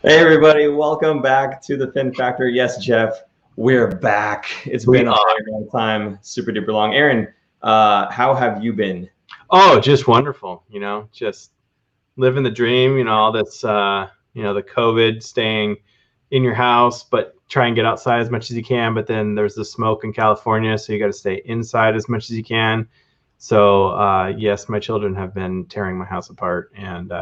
Hey everybody, welcome back to the Fin Factor. Yes, Jeff, we're back. It's been a very long time, super duper long. Aaron, how have you been? Oh, just wonderful. Just living the dream. All this, the COVID, staying in your house, but try and get outside as much as you can. But then there's the smoke in California, so you got to stay inside as much as you can. So, yes, my children have been tearing my house apart, and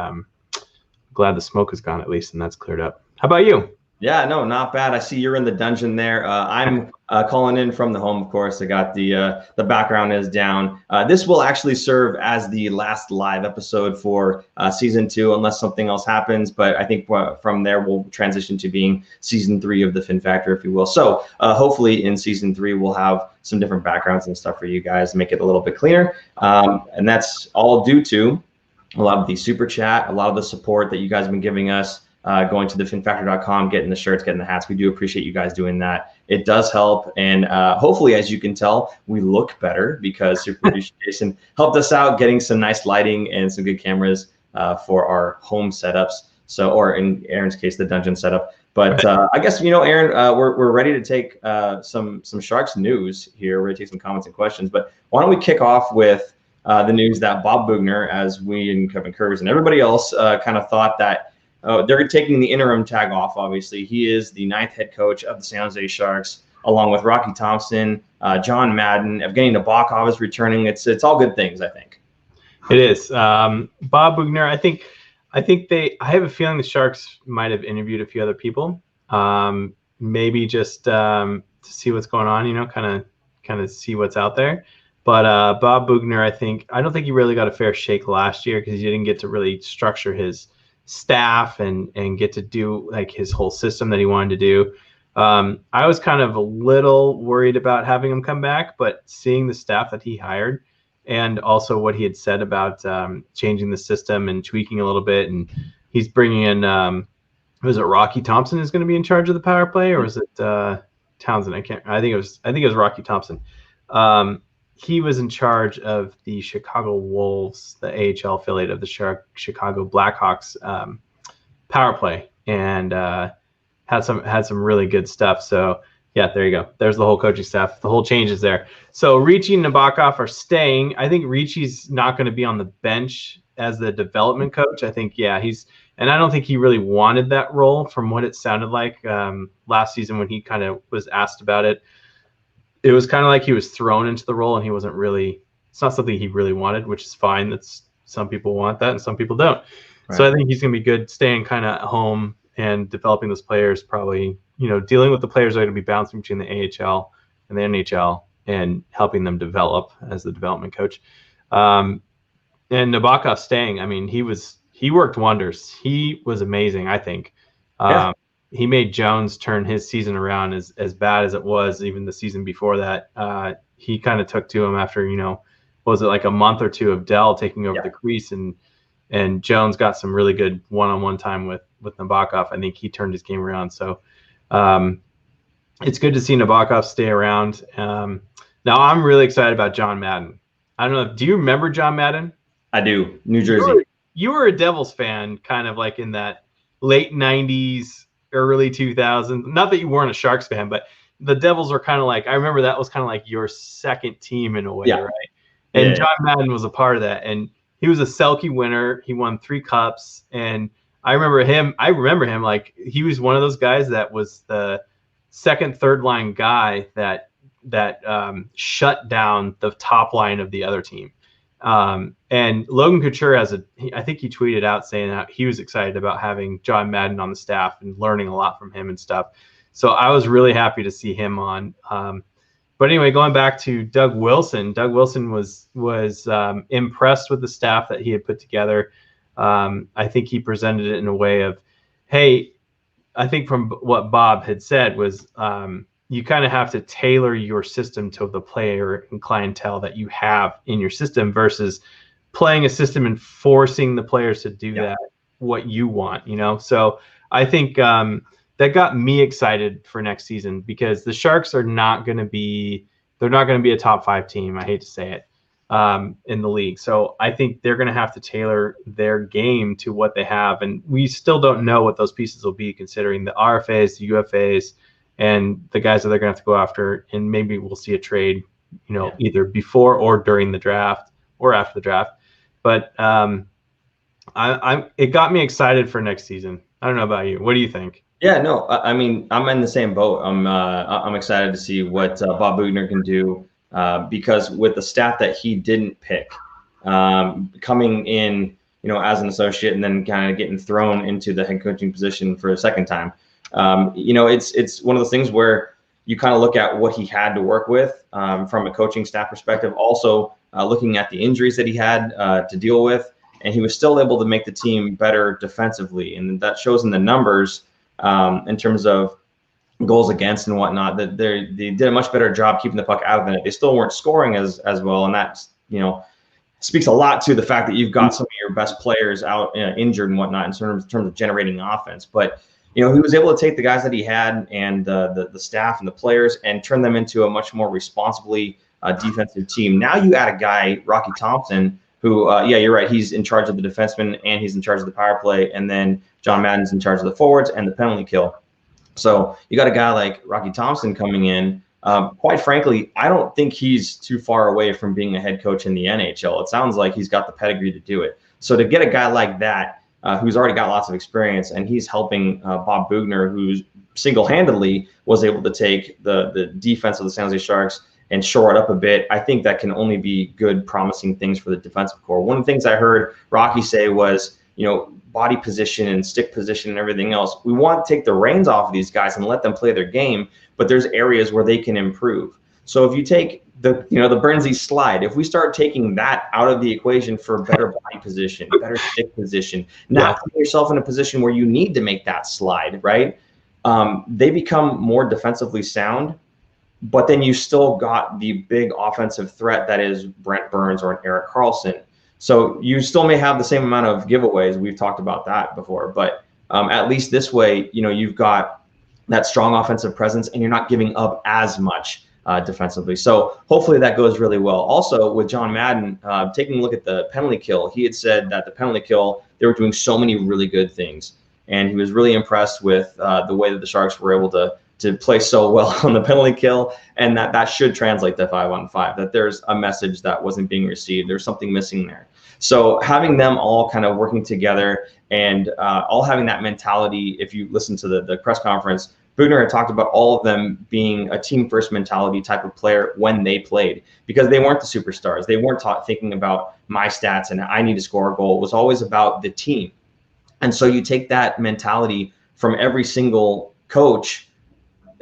glad the smoke is gone at least, and that's cleared up. How about you? Yeah, no, not bad. I see you're in the dungeon there. I'm calling in from the home, of course. I got the background is down. This will actually serve as the last live episode for season 2, unless something else happens. But I think from there we'll transition to being season 3 of the Fin Factor, if you will. So hopefully in season 3 we'll have some different backgrounds and stuff for you guys, make it a little bit cleaner. And that's all due to a lot of the super chat, a lot of the support that you guys have been giving us. Going to thefinfactor.com, getting the shirts, getting the hats. We do appreciate you guys doing that. It does help. And hopefully, as you can tell, we look better because your producer Jason helped us out getting some nice lighting and some good cameras for our home setups. So, or in Aaron's case, the dungeon setup. But I guess, Aaron, we're ready to take some Sharks news here. We're going to take some comments and questions. But why don't we kick off with the news that Bob Boughner, as we and Kevin Kurz and everybody else kind of thought that they're taking the interim tag off, obviously. He is the 9th head coach of the San Jose Sharks, along with Rocky Thompson, John Madden. Evgeny Nabokov is returning. It's all good things, I think. It is. Bob Boughner, I have a feeling the Sharks might have interviewed a few other people, maybe just to see what's going on, kind of see what's out there. But Bob Boughner, I don't think he really got a fair shake last year because he didn't get to really structure his staff and get to do like his whole system that he wanted to do. I was kind of a little worried about having him come back, but seeing the staff that he hired and also what he had said about changing the system and tweaking a little bit, and he's bringing in was it Rocky Thompson is going to be in charge of the power play, or was it Townsend? I think it was Rocky Thompson. He was in charge of the Chicago Wolves, the AHL affiliate of the Chicago Blackhawks power play, and had some really good stuff. So yeah, there you go. There's the whole coaching staff. The whole change is there. So Ricci and Nabokov are staying. I think Ricci's not going to be on the bench as the development coach. I think and I don't think he really wanted that role from what it sounded like last season when he kind of was asked about it. It was kind of like he was thrown into the role and he wasn't really, it's not something he really wanted, which is fine. That's some people want that and some people don't. Right. So I think he's going to be good staying kind of at home and developing those players, probably, dealing with the players that are going to be bouncing between the AHL and the NHL and helping them develop as the development coach. And Nabokov staying, he worked wonders. He was amazing, I think. He made Jones turn his season around as bad as it was even the season before that. He kind of took to him after, was it like a month or two of Dell taking over the crease, and Jones got some really good one-on-one time with Nabokov. I think he turned his game around. So it's good to see Nabokov stay around. Now I'm really excited about John Madden. I don't know. Do you remember John Madden? I do. New Jersey. You were a Devils fan kind of like in that late 90s, early 2000s. Not that you weren't a Sharks fan, but the Devils were kind of like, I remember that was kind of like your second team in a way, right? And John Madden was a part of that. And he was a Selke winner. He won 3 cups. And I remember him like he was one of those guys that was the second, third line guy that shut down the top line of the other team. And Logan Couture I think he tweeted out saying that he was excited about having John Madden on the staff and learning a lot from him and stuff. So I was really happy to see him on. But anyway, going back to Doug Wilson was impressed with the staff that he had put together. I think he presented it in a way of, hey, I think from what Bob had said was, you kind of have to tailor your system to the player and clientele that you have in your system versus playing a system and forcing the players to do that, what you want, So I think that got me excited for next season because the Sharks are not going to be a top 5 team. I hate to say it. in the league. So I think they're going to have to tailor their game to what they have. And we still don't know what those pieces will be, considering the RFAs, the UFAs, and the guys that they're going to have to go after. And maybe we'll see a trade, either before or during the draft or after the draft. But it got me excited for next season. I don't know about you. What do you think? Yeah, no, I mean, I'm in the same boat. I'm excited to see what Bob Boughner can do. Because with the staff that he didn't pick, coming in, as an associate and then kind of getting thrown into the head coaching position for a second time, it's one of those things where you kind of look at what he had to work with from a coaching staff perspective, also looking at the injuries that he had to deal with, and he was still able to make the team better defensively, and that shows in the numbers in terms of goals against and whatnot, that they did a much better job keeping the puck out of the net. They still weren't scoring as well, and that speaks a lot to the fact that you've got some of your best players out injured and whatnot in terms of generating offense. But he was able to take the guys that he had and the staff and the players and turn them into a much more responsibly defensive team. Now you add a guy, Rocky Thompson, who you're right, he's in charge of the defenseman and he's in charge of the power play, and then John Madden's in charge of the forwards and the penalty kill. So you got a guy like Rocky Thompson coming in. Quite frankly, I don't think he's too far away from being a head coach in the NHL. It sounds like he's got the pedigree to do it. So to get a guy like that, who's already got lots of experience, and he's helping Bob Boughner, who's single-handedly was able to take the defense of the San Jose Sharks and shore it up a bit, I think that can only be good, promising things for the defensive core. One of the things I heard Rocky say was, body position and stick position and everything else. We want to take the reins off of these guys and let them play their game, but there's areas where they can improve. So if you take the Bernsey slide, if we start taking that out of the equation for better body position, better stick position, not putting yourself in a position where you need to make that slide, right? They become more defensively sound, but then you still got the big offensive threat that is Brent Burns or an Erik Karlsson. So you still may have the same amount of giveaways. We've talked about that before, but at least this way, you've got that strong offensive presence and you're not giving up as much defensively. So hopefully that goes really well. Also with John Madden, taking a look at the penalty kill, he had said that the penalty kill, they were doing so many really good things. And he was really impressed with the way that the Sharks were able to play so well on the penalty kill, and that should translate to 5-on-5, that there's a message that wasn't being received. There's something missing there. So having them all kind of working together and all having that mentality, if you listen to the press conference, Boughner had talked about all of them being a team first mentality type of player when they played, because they weren't the superstars. They weren't thinking about my stats and I need to score a goal. It was always about the team. And so you take that mentality from every single coach,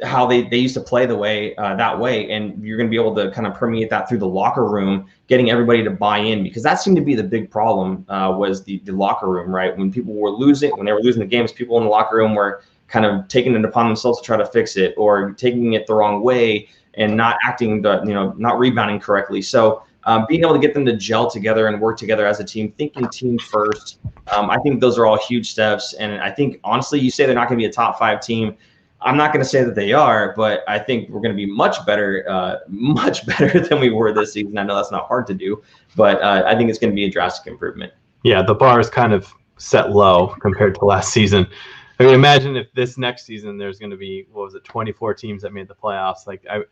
how they used to play that way, and you're going to be able to kind of permeate that through the locker room, getting everybody to buy in, because that seemed to be the big problem was the locker room, right? When they were losing the games, people in the locker room were kind of taking it upon themselves to try to fix it, or taking it the wrong way and not acting, not rebounding correctly. So being able to get them to gel together and work together as a team, thinking team first, I think those are all huge steps. And I think, honestly, you say they're not going to be a top 5 team. I'm not going to say that they are, but I think we're going to be much better than we were this season. I know that's not hard to do, but I think it's going to be a drastic improvement. Yeah, the bar is kind of set low compared to last season. I mean, imagine if this next season there's going to be, 24 teams that made the playoffs.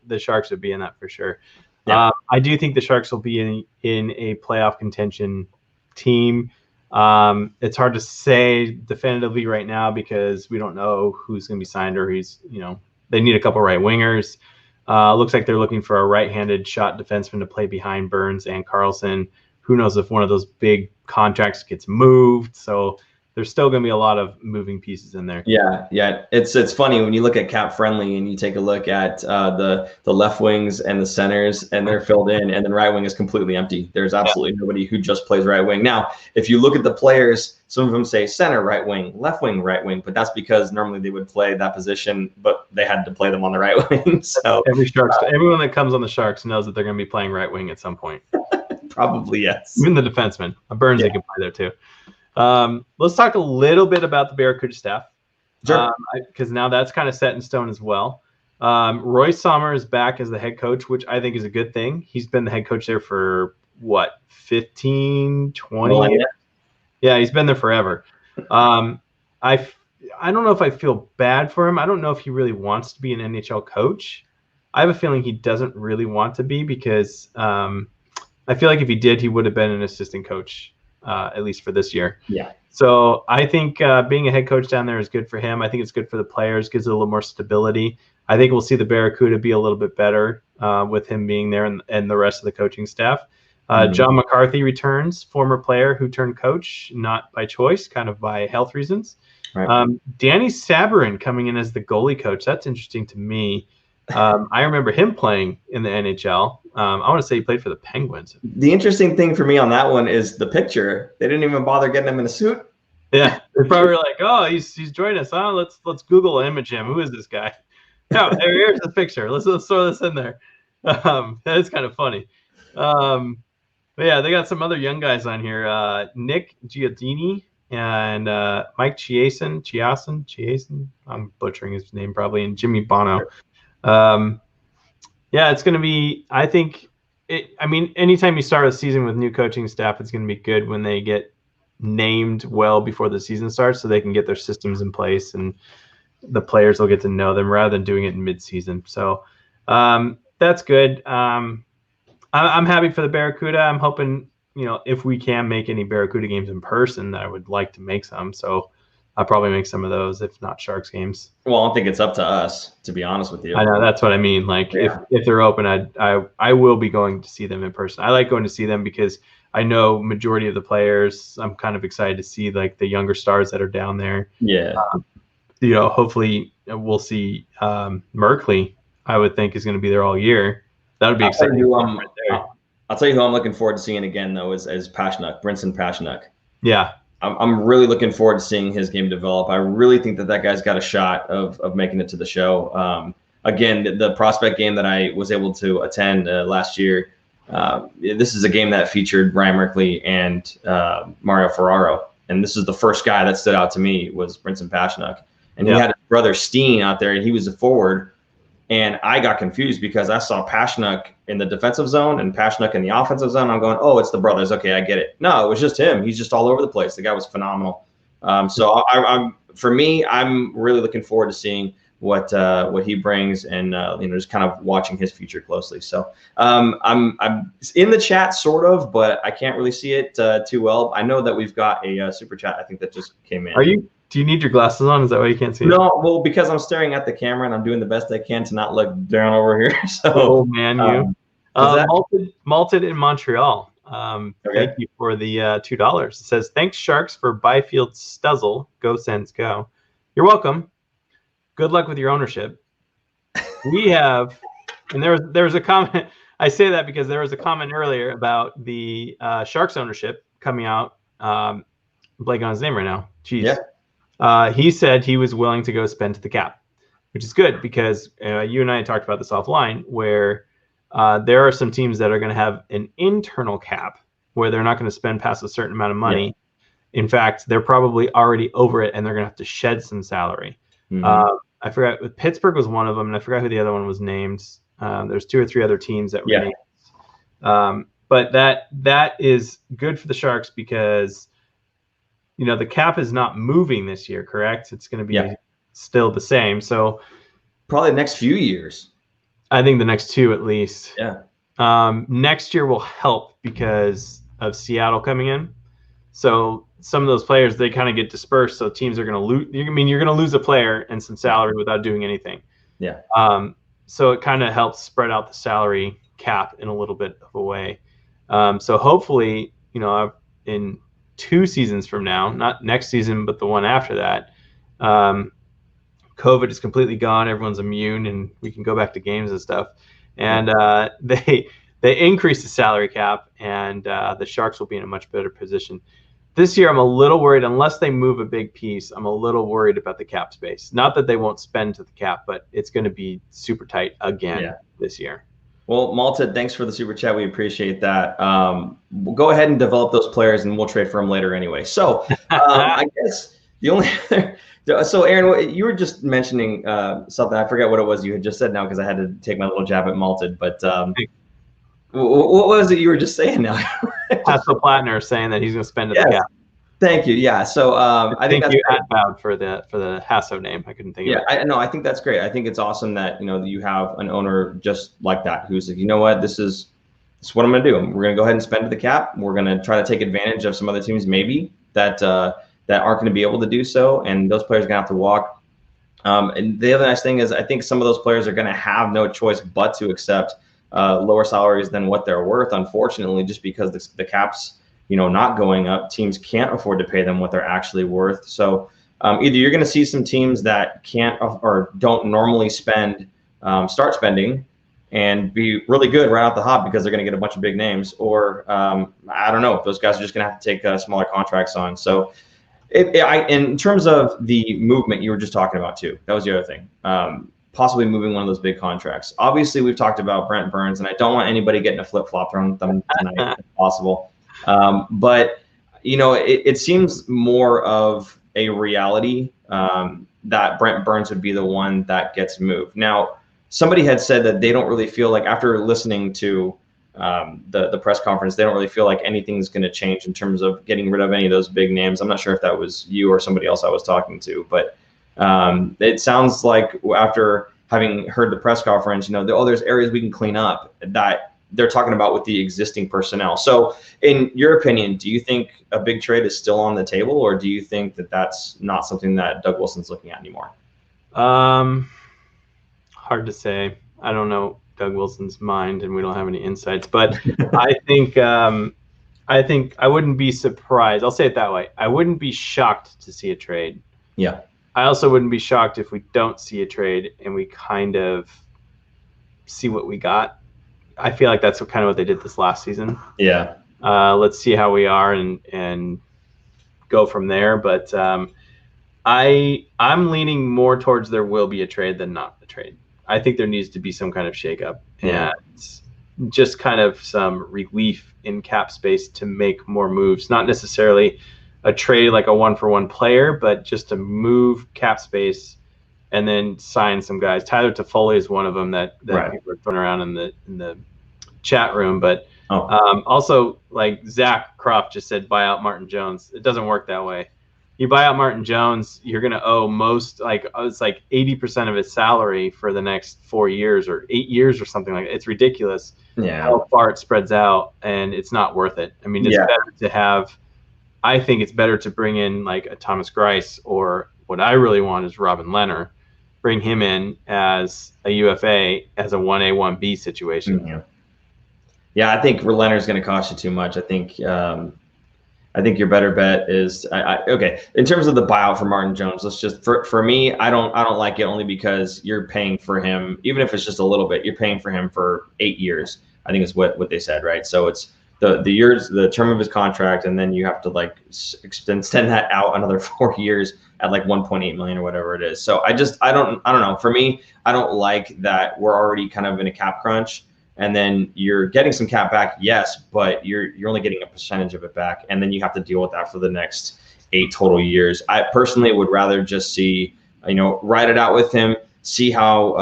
The Sharks would be in that for sure. Yeah. I do think the Sharks will be in a playoff contention team. It's hard to say definitively right now because we don't know who's going to be signed or they need a couple right wingers. Looks like they're looking for a right-handed shot defenseman to play behind Burns and Karlsson. Who knows if one of those big contracts gets moved. So there's still going to be a lot of moving pieces in there. Yeah. It's funny when you look at Cap Friendly and you take a look at the left wings and the centers, and they're filled in, and then right wing is completely empty. There's absolutely nobody who just plays right wing. Now, if you look at the players, some of them say center, right wing, left wing, right wing, but that's because normally they would play that position, but they had to play them on the right wing. So everyone that comes on the Sharks knows that they're going to be playing right wing at some point. Probably, yes. Even the defenseman, Burns, they can play there too. Let's talk a little bit about the Barracuda staff, because now that's kind of set in stone as well. Roy Sommer is back as the head coach, which I think is a good thing. He's been the head coach there for what, 15, 20 Well, years? Yeah, he's been there forever. I don't know if I feel bad for him. I don't know if he really wants to be an NHL coach. I have a feeling he doesn't really want to be because I feel like if he did, he would have been an assistant coach, at least for this year. Yeah. So I think being a head coach down there is good for him. I think it's good for the players, gives it a little more stability. I think we'll see the Barracuda be a little bit better with him being there and the rest of the coaching staff. John McCarthy returns, former player who turned coach, not by choice, kind of by health reasons. Right. Danny Sabarin coming in as the goalie coach. That's interesting to me. I remember him playing in the NHL. I want to say he played for the Penguins. The interesting thing for me on that one is the picture. They didn't even bother getting him in a suit. Yeah, they're probably like, oh, he's joining us. Huh? Let's Google image him. Who is this guy? No, here's the picture. Let's throw this in there. That's kind of funny. But yeah, they got some other young guys on here. Nick Giardini and Mike Chiasen. I'm butchering his name probably, and Jimmy Bono. Yeah, it's going to be, I think, anytime you start a season with new coaching staff, it's going to be good when they get named well before the season starts so they can get their systems in place and the players will get to know them rather than doing it in mid-season. So that's good. I'm happy for the Barracuda. I'm hoping, if we can make any Barracuda games in person, I would like to make some. So I'll probably make some of those, if not Sharks games. Well, I don't think it's up to us, to be honest with you. I know, that's what I mean. Like, yeah. if they're open, I will be going to see them in person. I like going to see them because I know majority of the players. I'm kind of excited to see like the younger stars that are down there. Yeah. Hopefully we'll see Merkley. I would think is going to be there all year. That would be exciting. I'll tell you who I'm looking forward to seeing again though is Pashnuk, Brinson Pashnuk. Yeah. I'm really looking forward to seeing his game develop. I really think that guy's got a shot of making it to the show. Again, the prospect game that I was able to attend last year, this is a game that featured Brian Merkley and Mario Ferraro. And this is the first guy that stood out to me was Brinson Pashnuk. And he had his brother Steen out there, and he was a forward. And I got confused because I saw Pashnuk in the defensive zone and Pashnuk in the offensive zone. I'm going, oh, it's the brothers. Okay, I get it. No, it was just him. He's just all over the place. The guy was phenomenal. So for me, I'm really looking forward to seeing what he brings and just kind of watching his future closely. So I'm in the chat sort of, but I can't really see it too well. I know that we've got a super chat. I think that just came in. Do you need your glasses on? Is that why you can't see it? No, well, because I'm staring at the camera and I'm doing the best I can to not look down over here. So, oh man, Malted in Montreal. Thank you for the $2. It says, thanks Sharks for Byfield Stuzzle. Go Sens go. You're welcome. Good luck with your ownership. We have, and there was a comment. I say that because there was a comment earlier about the Sharks ownership coming out. I'm blanking on his name right now. Jeez. Yeah. He said he was willing to go spend to the cap, which is good because you and I talked about this offline where there are some teams that are going to have an internal cap where they're not going to spend past a certain amount of money. Yeah. In fact, they're probably already over it and they're going to have to shed some salary. Mm-hmm. I forgot, Pittsburgh was one of them, and I forgot who the other one was named. There's 2 or 3 other teams that were named. But that is good for the Sharks because the cap is not moving this year, correct? It's going to be still the same. So probably the next few years. I think the next 2 at least. Yeah. Next year will help because of Seattle coming in. So some of those players, they kind of get dispersed. So teams are going to lose. You're going to lose a player and some salary without doing anything. Yeah. So it kind of helps spread out the salary cap in a little bit of a way. So hopefully, in 2 seasons from now, not next season, but the one after that, COVID is completely gone. Everyone's immune and we can go back to games and stuff. And they increase the salary cap and the Sharks will be in a much better position. This year, I'm a little worried, unless they move a big piece, I'm a little worried about the cap space. Not that they won't spend to the cap, but it's going to be super tight again this year. Well, Malta, thanks for the super chat. We appreciate that. We'll go ahead and develop those players, and we'll trade for them later anyway. So I guess the only other – so, Aaron, you were just mentioning something. I forget what it was you had just said now because I had to take my little jab at Malted. But What was it you were just saying now? Hasso Plattner saying that he's going to spend at the cap. Thank you. Yeah. So I think that's you great. Bowd for the Hasso name. I couldn't think of it. Yeah, I think that's great. I think it's awesome that you have an owner just like that who's like, you know what, this is what I'm going to do. We're going to go ahead and spend to the cap. We're going to try to take advantage of some other teams maybe that aren't going to be able to do so, and those players are going to have to walk. And the other nice thing is I think some of those players are going to have no choice but to accept lower salaries than what they're worth, unfortunately, just because the cap's not going up. Teams can't afford to pay them what they're actually worth. So either you're going to see some teams that can't or don't normally spend start spending and be really good right out the hop because they're going to get a bunch of big names, or I don't know, those guys are just going to have to take smaller contracts on. So in terms of the movement you were just talking about too, that was the other thing. Possibly moving one of those big contracts. Obviously, we've talked about Brent Burns, and I don't want anybody getting a flip-flop thrown at them tonight if possible. But it seems more of a reality that Brent Burns would be the one that gets moved. Now, somebody had said that they don't really feel like, after listening to the press conference, they don't really feel like anything's going to change in terms of getting rid of any of those big names. I'm not sure if that was you or somebody else I was talking to, but it sounds like after having heard the press conference, there's areas we can clean up that they're talking about with the existing personnel. So in your opinion, do you think a big trade is still on the table, or do you think that that's not something that Doug Wilson's looking at anymore? Hard to say. I don't know Doug Wilson's mind, and we don't have any insights, but I think I wouldn't be surprised. I'll say it that way. I wouldn't be shocked to see a trade. Yeah. I also wouldn't be shocked if we don't see a trade and we kind of see what we got. I feel like that's kind of what they did this last season. Yeah. Let's see how we are and go from there. But I'm leaning more towards there will be a trade than not a trade. I think there needs to be some kind of shakeup and just kind of some relief in cap space to make more moves. Not necessarily a trade like a 1-for-1 player, but just to move cap space and then sign some guys. Tyler Toffoli is one of them that right. people are throwing around in the chat room. But also, like Zach Croft just said, buy out Martin Jones. It doesn't work that way. You buy out Martin Jones, you're going to owe it's like 80% of his salary for the next 4 years or 8 years or something like that. It's ridiculous how far it spreads out, and it's not worth it. I mean, it's better to have – I think it's better to bring in like a Thomas Grice, or what I really want is Robin Lehner. Bring him in as a UFA as a 1A, 1B situation. Mm-hmm. Yeah, I think Lehner's going to cost you too much. I think your better bet is okay. In terms of the buyout for Martin Jones, let's just for me, I don't like it only because you're paying for him, even if it's just a little bit. You're paying for him for 8 years. I think is what they said, right? So it's the years, the term of his contract, and then you have to like extend that out another 4 years at like 1.8 million or whatever it is. So I don't know. For me, I don't like that we're already kind of in a cap crunch. And then you're getting some cap back, yes, but you're only getting a percentage of it back, and then you have to deal with that for the next 8 total years. I personally would rather just see, ride it out with him, see how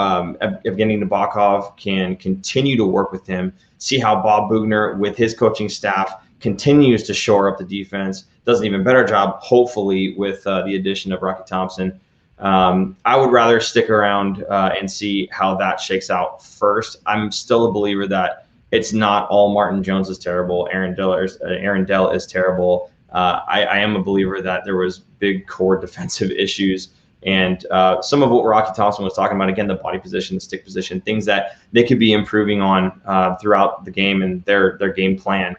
Evgeny Nabokov can continue to work with him, see how Bob Boughner with his coaching staff continues to shore up the defense, does an even better job, hopefully, with the addition of Rocky Thompson. I would rather stick around and see how that shakes out first. I'm still a believer that it's not all Martin Jones is terrible. Aaron Dell is terrible. I am a believer that there was big core defensive issues, and some of what Rocky Thompson was talking about, again, the body position, the stick position, things that they could be improving on throughout the game and their game plan.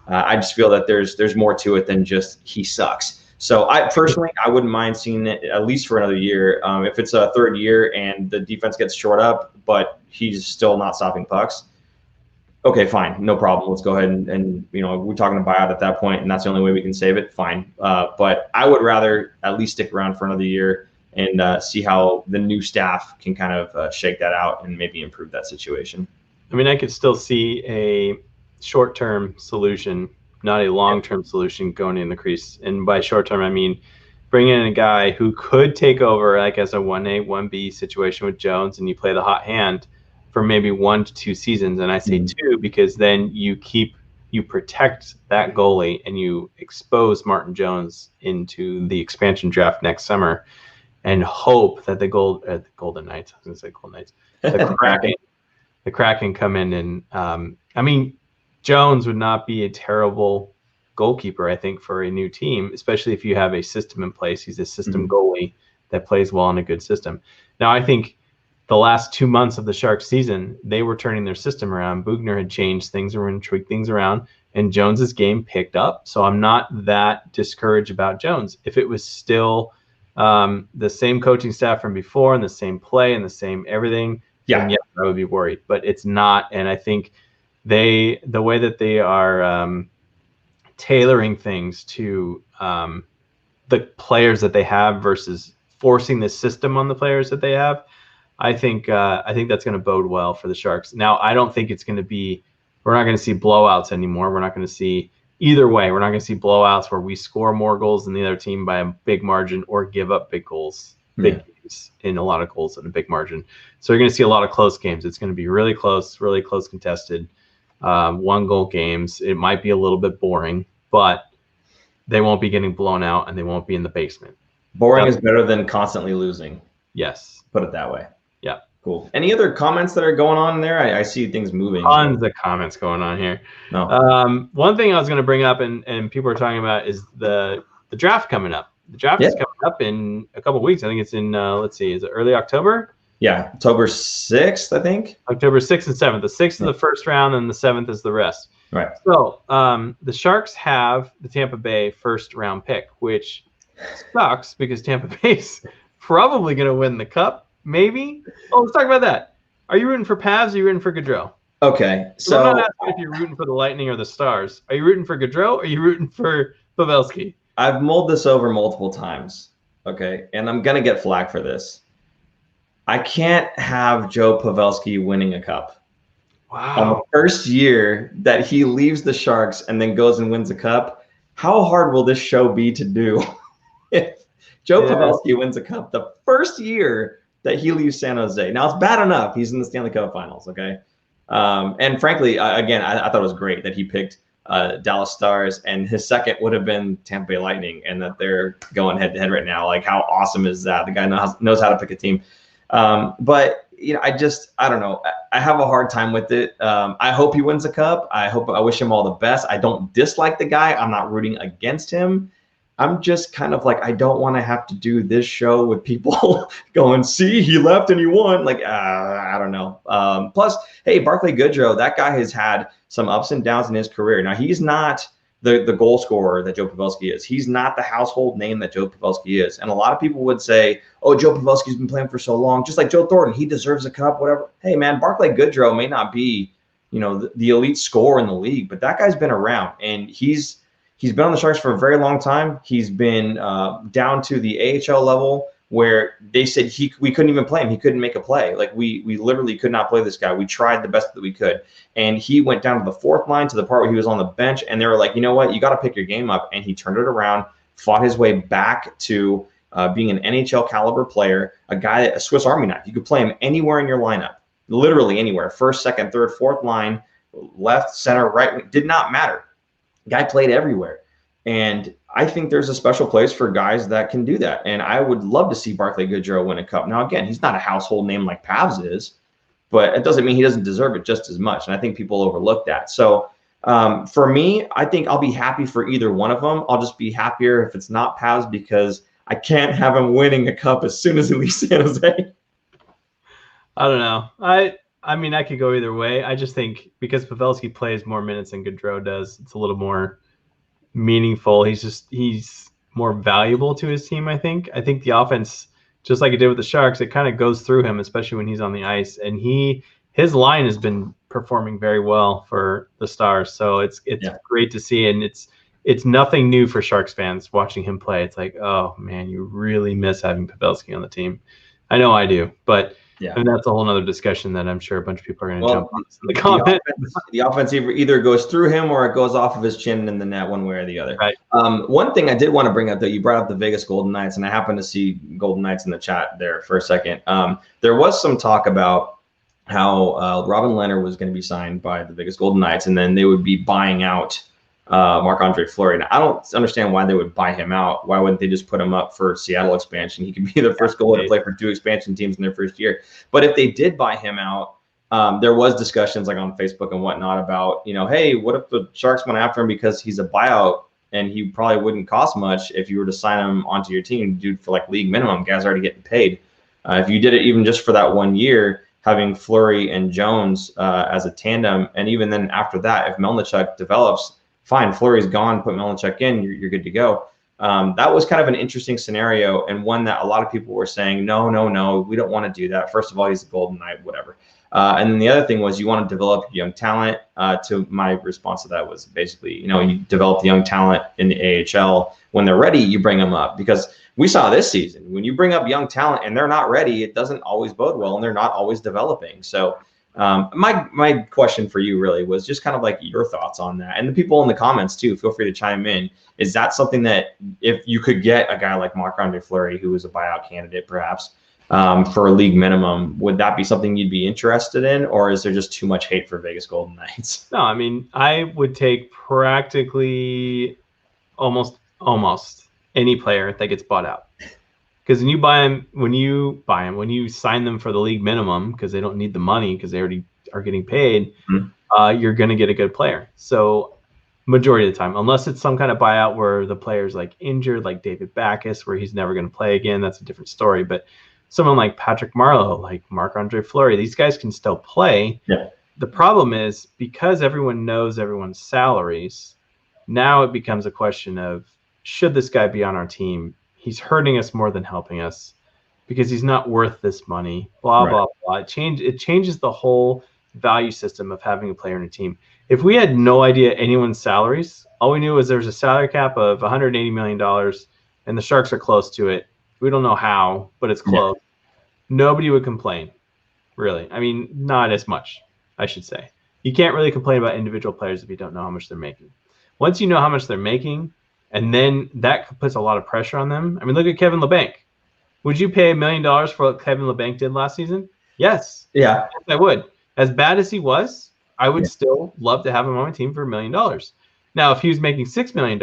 I just feel that there's more to it than just he sucks. So I wouldn't mind seeing it at least for another year. If it's a third year and the defense gets short up, but he's still not stopping pucks, okay, fine, no problem. Let's go ahead and we're talking to buyout at that point, and that's the only way we can save it. Fine, but I would rather at least stick around for another year and see how the new staff can kind of shake that out and maybe improve that situation. I mean, I could still see a short-term solution, not a long-term solution, going in the crease. And by short-term, I mean bring in a guy who could take over like as a 1A, 1B situation with Jones, and you play the hot hand for maybe 1 to 2 seasons. And I say 2 because then you protect that goalie and you expose Martin Jones into the expansion draft next summer and hope that the Golden Knights, I was going to say Golden Knights, the Kraken come in. And I mean, Jones would not be a terrible goalkeeper, I think, for a new team, especially if you have a system in place. He's a system goalie that plays well in a good system. Now, I think the last 2 months of the Sharks season, they were turning their system around. Boughner had changed things and tweaked things around, and Jones's game picked up. So I'm not that discouraged about Jones. If it was still the same coaching staff from before and the same play and the same everything, then yes, I would be worried. But it's not, and I think the way that they are tailoring things to the players that they have versus forcing the system on the players that they have, I think that's going to bode well for the Sharks. Now, I don't think it's going to be – we're not going to see blowouts anymore. We're not going to see – either way, we're not going to see blowouts where we score more goals than the other team by a big margin or give up big goals, big games in a lot of goals and a big margin. So you're going to see a lot of close games. It's going to be really close contested, 1-goal games. It might be a little bit boring, but they won't be getting blown out and they won't be in the basement. Boring is better than constantly losing. Yes. Put it that way. Yeah. Cool. Any other comments that are going on there? I see things moving. Tons of comments going on here. No. One thing I was going to bring up and people are talking about is the draft coming up. The draft is coming up in a couple of weeks. I think it's in, let's see, is it early October? Yeah, October 6th, I think. October 6th and 7th. The 6th is the first round and the 7th is the rest. Right. So the Sharks have the Tampa Bay first round pick, which sucks because Tampa Bay's probably going to win the cup. Maybe. Oh, let's talk about that. Are you rooting for Pavs or are you rooting for Gaudreau? Okay, so I'm not asking if you're rooting for the Lightning or the Stars. Are you rooting for Gaudreau or are you rooting for Pavelski? I've mulled this over multiple times, okay, and I'm going to get flack for this. I can't have Joe Pavelski winning a cup. Wow. On the first year that he leaves the Sharks and then goes and wins a cup, how hard will this show be to do if Joe Pavelski wins a cup the first year that he leaves San Jose? Now, it's bad enough he's in the Stanley Cup Finals, okay? And frankly, again, I thought it was great that he picked Dallas Stars, and his second would have been Tampa Bay Lightning, and that they're going head-to-head right now. Like, how awesome is that? The guy knows how to pick a team. But, you know, I don't know. I have a hard time with it. I hope he wins a cup. I wish him all the best. I don't dislike the guy. I'm not rooting against him. I'm just kind of like, I don't want to have to do this show with people going, see, he left and he won. Like, I don't know. Plus, hey, Barclay Goodrow, that guy has had some ups and downs in his career. Now, he's not the goal scorer that Joe Pavelski is. He's not the household name that Joe Pavelski is. And a lot of people would say, oh, Joe Pavelski's been playing for so long, just like Joe Thornton, he deserves a cup, whatever. Hey, man, Barclay Goodrow may not be, you know, the elite scorer in the league, but that guy's been around, and he's been on the Sharks for a very long time. He's been down to the AHL level where they said we couldn't even play him. He couldn't make a play. Like, we literally could not play this guy. We tried the best that we could. And he went down to the fourth line, to the part where he was on the bench, and they were like, you know what? You got to pick your game up. And he turned it around, fought his way back to being an NHL caliber player, a Swiss Army knife. You could play him anywhere in your lineup, literally anywhere. First, second, third, fourth line, left, center, right, did not matter. Guy played everywhere. And I think there's a special place for guys that can do that. And I would love to see Barclay Goodrow win a cup. Now, again, he's not a household name like Pavs is, but it doesn't mean he doesn't deserve it just as much. And I think people overlook that. So for me, I think I'll be happy for either one of them. I'll just be happier if it's not Pavs, because I can't have him winning a cup as soon as he leaves San Jose. I don't know. I mean, I could go either way. I just think because Pavelski plays more minutes than Gaudreau does, it's a little more meaningful. He's more valuable to his team, I think. I think the offense, just like it did with the Sharks, it kind of goes through him, especially when he's on the ice. And his line has been performing very well for the Stars. So it's great to see. And it's nothing new for Sharks fans watching him play. It's like, oh man, you really miss having Pavelski on the team. I know I do, but and that's a whole nother discussion that I'm sure a bunch of people are going to jump on in the comments. The offense either goes through him or it goes off of his chin in the net, one way or the other. Right. One thing I did want to bring up, though, you brought up the Vegas Golden Knights, and I happened to see Golden Knights in the chat there for a second. There was some talk about how Robin Leonard was going to be signed by the Vegas Golden Knights, and then they would be buying out Marc-Andre Fleury. Now, I don't understand why they would buy him out. Why wouldn't they just put him up for Seattle expansion? He could be the first goalie to play for 2 expansion teams in their first year. But if they did buy him out, there was discussions like on Facebook and whatnot about, hey, what if the Sharks went after him because he's a buyout and he probably wouldn't cost much if you were to sign him onto your team, dude, for like league minimum. Guys already getting paid. If you did it even just for that 1 year, having Fleury and Jones as a tandem, and even then after that, if Melnichuk develops, fine, Fleury's gone, put Melnichuk in, you're good to go. That was kind of an interesting scenario, and one that a lot of people were saying, no, we don't want to do that. First of all, he's a Golden Knight, whatever. And then the other thing was you want to develop young talent. To my response to that was basically, you develop the young talent in the AHL. When they're ready, you bring them up, because we saw this season, when you bring up young talent and they're not ready, it doesn't always bode well, and they're not always developing. So my question for you really was just kind of like your thoughts on that, and the people in the comments too, feel free to chime in. Is that something that if you could get a guy like Marc-Andre Fleury, who is a buyout candidate perhaps, for a league minimum, would that be something you'd be interested in, or is there just too much hate for Vegas Golden Knights? No, I mean, I would take practically almost any player that gets bought out. Because when you sign them for the league minimum, because they don't need the money because they already are getting paid, you're going to get a good player. So majority of the time, unless it's some kind of buyout where the player's like injured, like David Backes, where he's never going to play again, that's a different story. But someone like Patrick Marleau, like Marc-Andre Fleury, these guys can still play. Yeah. The problem is, because everyone knows everyone's salaries, now it becomes a question of, should this guy be on our team? He's hurting us more than helping us because he's not worth this money, blah, blah, blah. It changes the whole value system of having a player in a team. If we had no idea anyone's salaries, all we knew was there's a salary cap of $180 million and the Sharks are close to it. We don't know how, but it's close. Yeah. Nobody would complain, really. I mean, not as much, I should say. You can't really complain about individual players if you don't know how much they're making. Once you know how much they're making, and then that puts a lot of pressure on them. I mean, look at Kevin Labanc. Would you pay $1 million for what Kevin Labanc did last season? Yes. Yeah. Yes, I would. As bad as he was, I would still love to have him on my team for $1 million. Now, if he was making $6 million,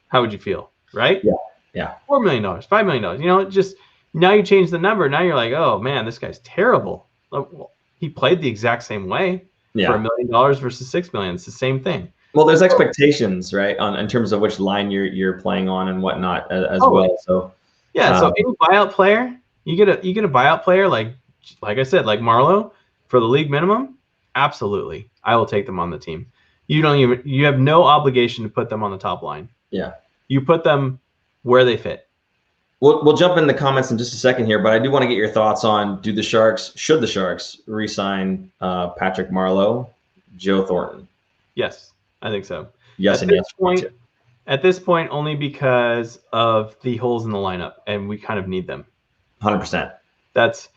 how would you feel? Right? Yeah. Yeah. $4 million, $5 million. Just now you change the number. Now you're like, oh man, this guy's terrible. Well, he played the exact same way for $1 million versus $6 million. It's the same thing. Well, there's expectations, right, in terms of which line you're playing on and whatnot as well. So yeah, so any buyout player, you get a buyout player like I said, like Marleau for the league minimum. Absolutely, I will take them on the team. You have no obligation to put them on the top line. Yeah, you put them where they fit. We'll jump in the comments in just a second here, but I do want to get your thoughts on should the Sharks re-sign Patrick Marleau, Joe Thornton? Yes. I think so. Yes, at this point, only because of the holes in the lineup, and we kind of need them. 100%. That's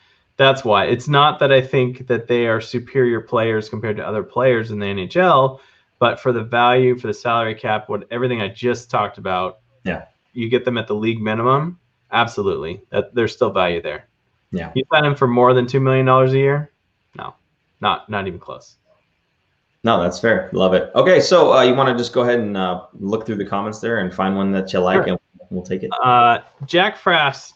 why. It's not that I think that they are superior players compared to other players in the NHL, but for the value, for the salary cap, everything I just talked about. Yeah. You get them at the league minimum. Absolutely, there's still value there. Yeah. You sign them for more than $2 million a year? No, not even close. No, that's fair. Love it. Okay, so you want to just go ahead and look through the comments there and find one that you like, and we'll take it. Jack Frost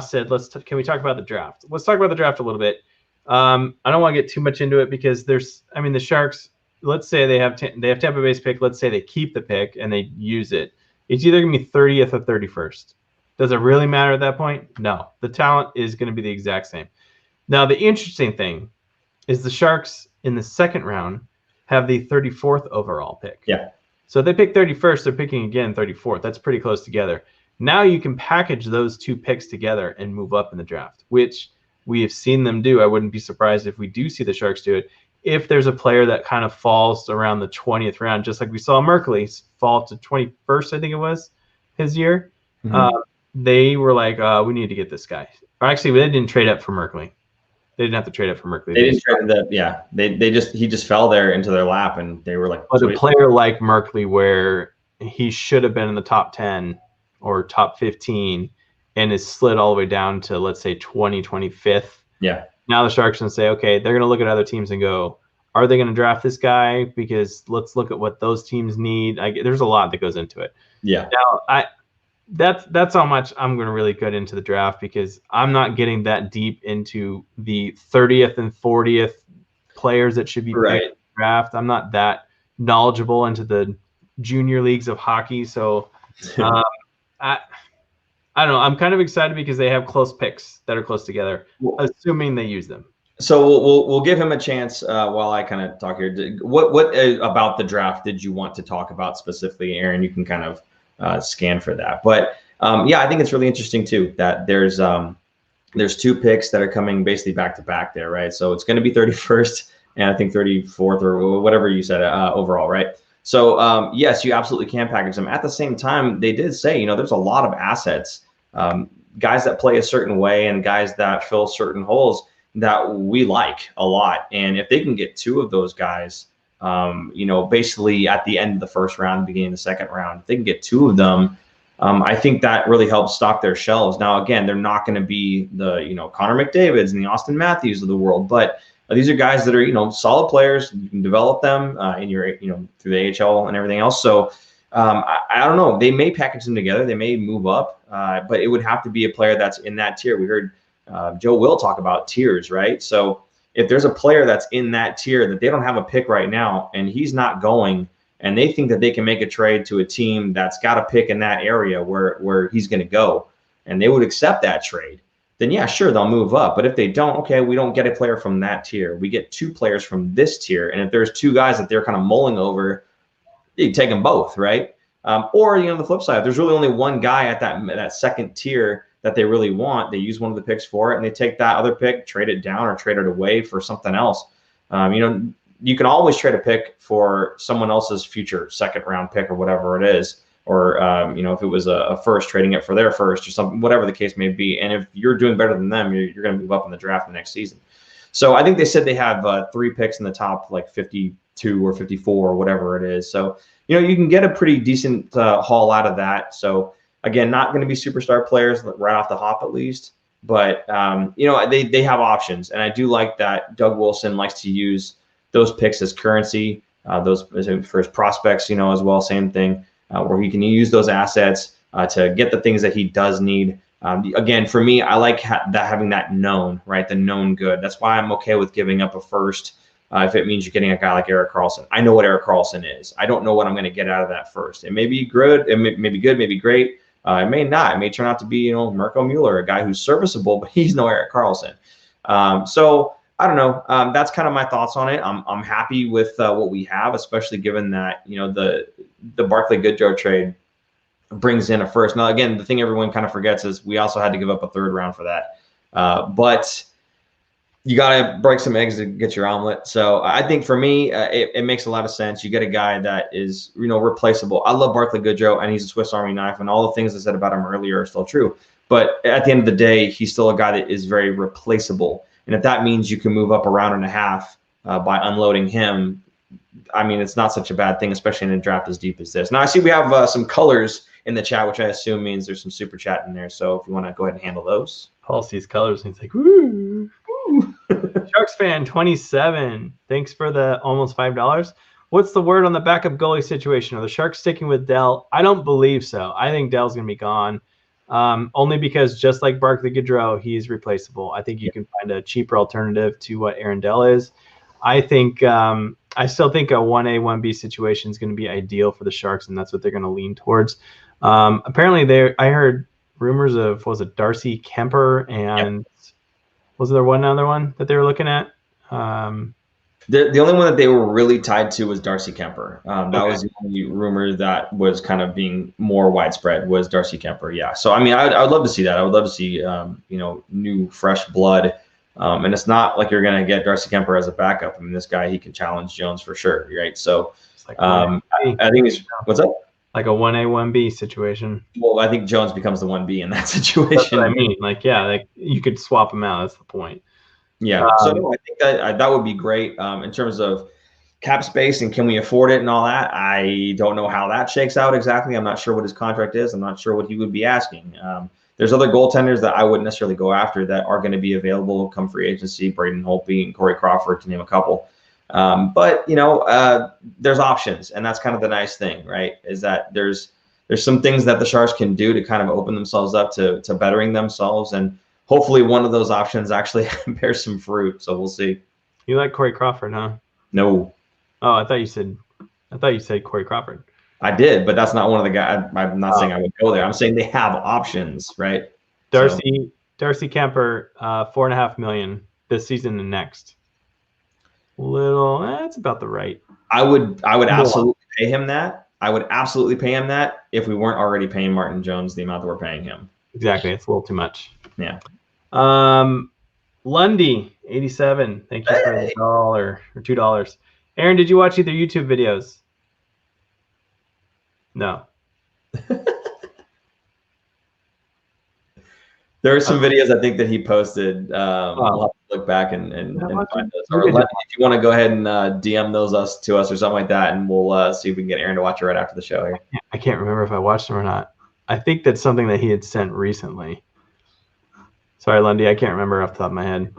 said, can we talk about the draft? Let's talk about the draft a little bit. I don't want to get too much into it because the Sharks, let's say they have Tampa Bay's pick. Let's say they keep the pick and they use it. It's either going to be 30th or 31st. Does it really matter at that point? No. The talent is going to be the exact same. Now, the interesting thing is the Sharks in the second round have the 34th overall pick. Yeah. So if they pick 31st, they're picking again 34th. That's pretty close together. Now you can package those two picks together and move up in the draft, which we have seen them do. I wouldn't be surprised if we do see the Sharks do it. If there's a player that kind of falls around the 20th round, just like we saw Merkley fall to 21st, I think it was his year. Mm-hmm. They were like, we need to get this guy. Or actually, they didn't trade up for Merkley. They didn't have to trade up for Merkley. They didn't trade that. Yeah, he just fell there into their lap, and they were like. But a player like Merkley, where he should have been in the top 10 or top 15, and is slid all the way down to, let's say, 25th. Yeah. Now the Sharks can say, okay, they're going to look at other teams and go, are they going to draft this guy? Because let's look at what those teams need. There's a lot that goes into it. Yeah. Now, that's how much I'm going to really get into the draft, because I'm not getting that deep into the 30th and 40th players that should be picked in the draft. I'm not that knowledgeable into the junior leagues of hockey. So I don't know. I'm kind of excited because they have close picks that are close together, assuming they use them. So we'll give him a chance while I kind of talk here. What about the draft did you want to talk about specifically, Aaron? You can kind of scan for that. But yeah, I think it's really interesting too that there's 2 picks that are coming basically back to back there, right? So it's going to be 31st and I think 34th or whatever you said overall, right? So yes, you absolutely can package them. At the same time, they did say, there's a lot of assets, guys that play a certain way and guys that fill certain holes that we like a lot. And if they can get 2 of those guys, basically at the end of the first round, beginning of the second round, if they can get 2 of them, I think that really helps stock their shelves. Now, again, they're not going to be the, Connor McDavids and the Austin Matthews of the world, but these are guys that are, solid players. You can develop them in your, through the AHL and everything else. So I don't know. They may package them together. They may move up, but it would have to be a player that's in that tier. We heard Joe Will talk about tiers, right? So if there's a player that's in that tier that they don't have a pick right now and he's not going, and they think that they can make a trade to a team that's got a pick in that area where he's going to go, and they would accept that trade, then yeah, sure, they'll move up. But if they don't, okay, we don't get a player from that tier. We get 2 players from this tier. And if there's 2 guys that they're kind of mulling over, you take them both, right? Or, the flip side, if there's really only one guy at that second tier that they really want, they use one of the picks for it, and they take that other pick, trade it down or trade it away for something else. You can always trade a pick for someone else's future second round pick or whatever it is. Or, if it was a first, trading it for their first or something, whatever the case may be. And if you're doing better than them, you're going to move up in the draft the next season. So I think they said they have 3 picks in the top, like 52 or 54 or whatever it is. So, you can get a pretty decent haul out of that. So, again, not going to be superstar players right off the hop at least. But, they have options. And I do like that Doug Wilson likes to use those picks as currency, those for his prospects, as well, same thing. Where he can use those assets to get the things that he does need. Again, for me, I like having that known, right? The known good. That's why I'm okay with giving up a first if it means you're getting a guy like Erik Karlsson. I know what Erik Karlsson is. I don't know what I'm going to get out of that first. It may be good. It may be good, maybe great. It may not. It may turn out to be, Mirko Mueller, a guy who's serviceable, but he's no Erik Karlsson. So I don't know. That's kind of my thoughts on it. I'm happy with what we have, especially given that, the Barclay Goodrow trade brings in a first. Now, again, the thing everyone kind of forgets is we also had to give up a 3rd round for that. But you got to break some eggs to get your omelet. So I think for me, it makes a lot of sense. You get a guy that is, replaceable. I love Barclay Goodrow, and he's a Swiss Army knife, and all the things I said about him earlier are still true. But at the end of the day, he's still a guy that is very replaceable. And if that means you can move up a round and a half by unloading him, I mean, it's not such a bad thing, especially in a draft as deep as this. Now, I see we have some colors in the chat, which I assume means there's some super chat in there. So if you want to go ahead and handle those. Paul sees colors and he's like, woo. Sharks fan 27. Thanks for the almost $5. What's the word on the backup goalie situation? Are the Sharks sticking with Dell? I don't believe so. I think Dell's going to be gone. Only because just like Barclay Goodrow, he's replaceable. I think you can find a cheaper alternative to what Aaron Dell is. I think I still think a 1A, 1B situation is going to be ideal for the Sharks, and that's what they're going to lean towards. Apparently, I heard rumors of, was it Darcy Kemper, and was there one other one that they were looking at? The only one that they were really tied to was Darcy Kemper. That was the only rumor that was kind of being more widespread was Darcy Kemper. Yeah. So, I mean, I would love to see that. I would love to see, new, fresh blood. And it's not like you're going to get Darcy Kemper as a backup. I mean, this guy, he can challenge Jones for sure, right? So I think it's – what's up? Like a 1A, 1B situation. Well, I think Jones becomes the 1B in that situation. That's what I mean. You could swap him out. That's the point. Yeah. So I think that would be great in terms of cap space and can we afford it and all that. I don't know how that shakes out exactly. I'm not sure what his contract is. I'm not sure what he would be asking. there's other goaltenders that I wouldn't necessarily go after that are going to be available come free agency, Braden Holtby and Corey Crawford, to name a couple. But there's options, and that's kind of the nice thing, right? Is that there's some things that the Sharks can do to kind of open themselves up to bettering themselves, and hopefully one of those options actually bears some fruit. So we'll see. You like Corey Crawford, huh? No. Oh, I thought you said Corey Crawford. I did, but that's not one of the guys. I'm not saying I would go there. I'm saying they have options, right? Darcy Kemper, $4.5 million this season and next. That's about the right. I would absolutely pay him that. I would absolutely pay him that if we weren't already paying Martin Jones the amount that we're paying him. Exactly. It's a little too much. Yeah. Lundy, 87. Thank you for $1 or $2. Aaron, did you watch either YouTube videos? No. There are some videos I think that he posted. I'll have to look back and find those. Or if you want to go ahead and DM those to us or something like that, and we'll see if we can get Aaron to watch it right after the show here. I can't remember if I watched them or not. I think that's something that he had sent recently. Sorry, Lundy, I can't remember off the top of my head.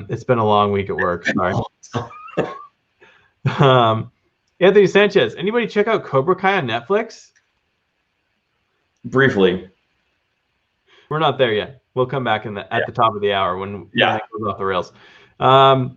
It's been a long week at work. Sorry. Anthony Sanchez. Anybody check out Cobra Kai on Netflix? Briefly. We're not there yet. We'll come back at the top of the hour when it goes off the rails. I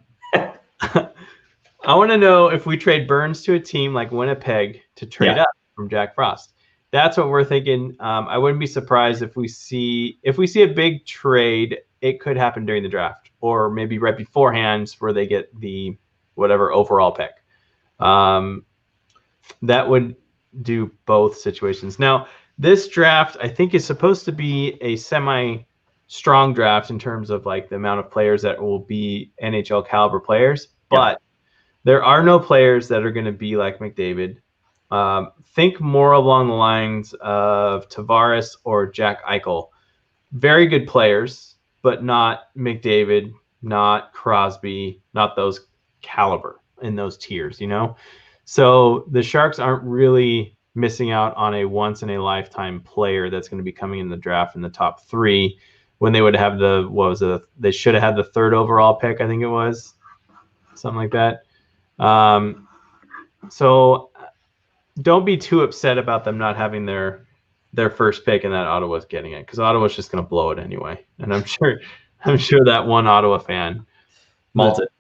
want to know if we trade Burns to a team like Winnipeg to trade up from Jack Frost. That's what we're thinking. I wouldn't be surprised if we see a big trade. It could happen during the draft, or maybe right beforehand, where they get the whatever overall pick. That would do both situations. Now, this draft, I think, is supposed to be a semi-strong draft in terms of like the amount of players that will be NHL caliber players, but there are no players that are going to be like McDavid. Think more along the lines of Tavares or Jack Eichel. Very good players, but not McDavid, not Crosby, not those caliber in those tiers, So the Sharks aren't really missing out on a once-in-a-lifetime player that's going to be coming in the draft in the top 3 when they would have they should have had the 3rd overall pick, I think it was. Something like that. So don't be too upset about them not having their first pick and that Ottawa's getting it, because Ottawa's just going to blow it anyway. And I'm sure that one Ottawa fan, was it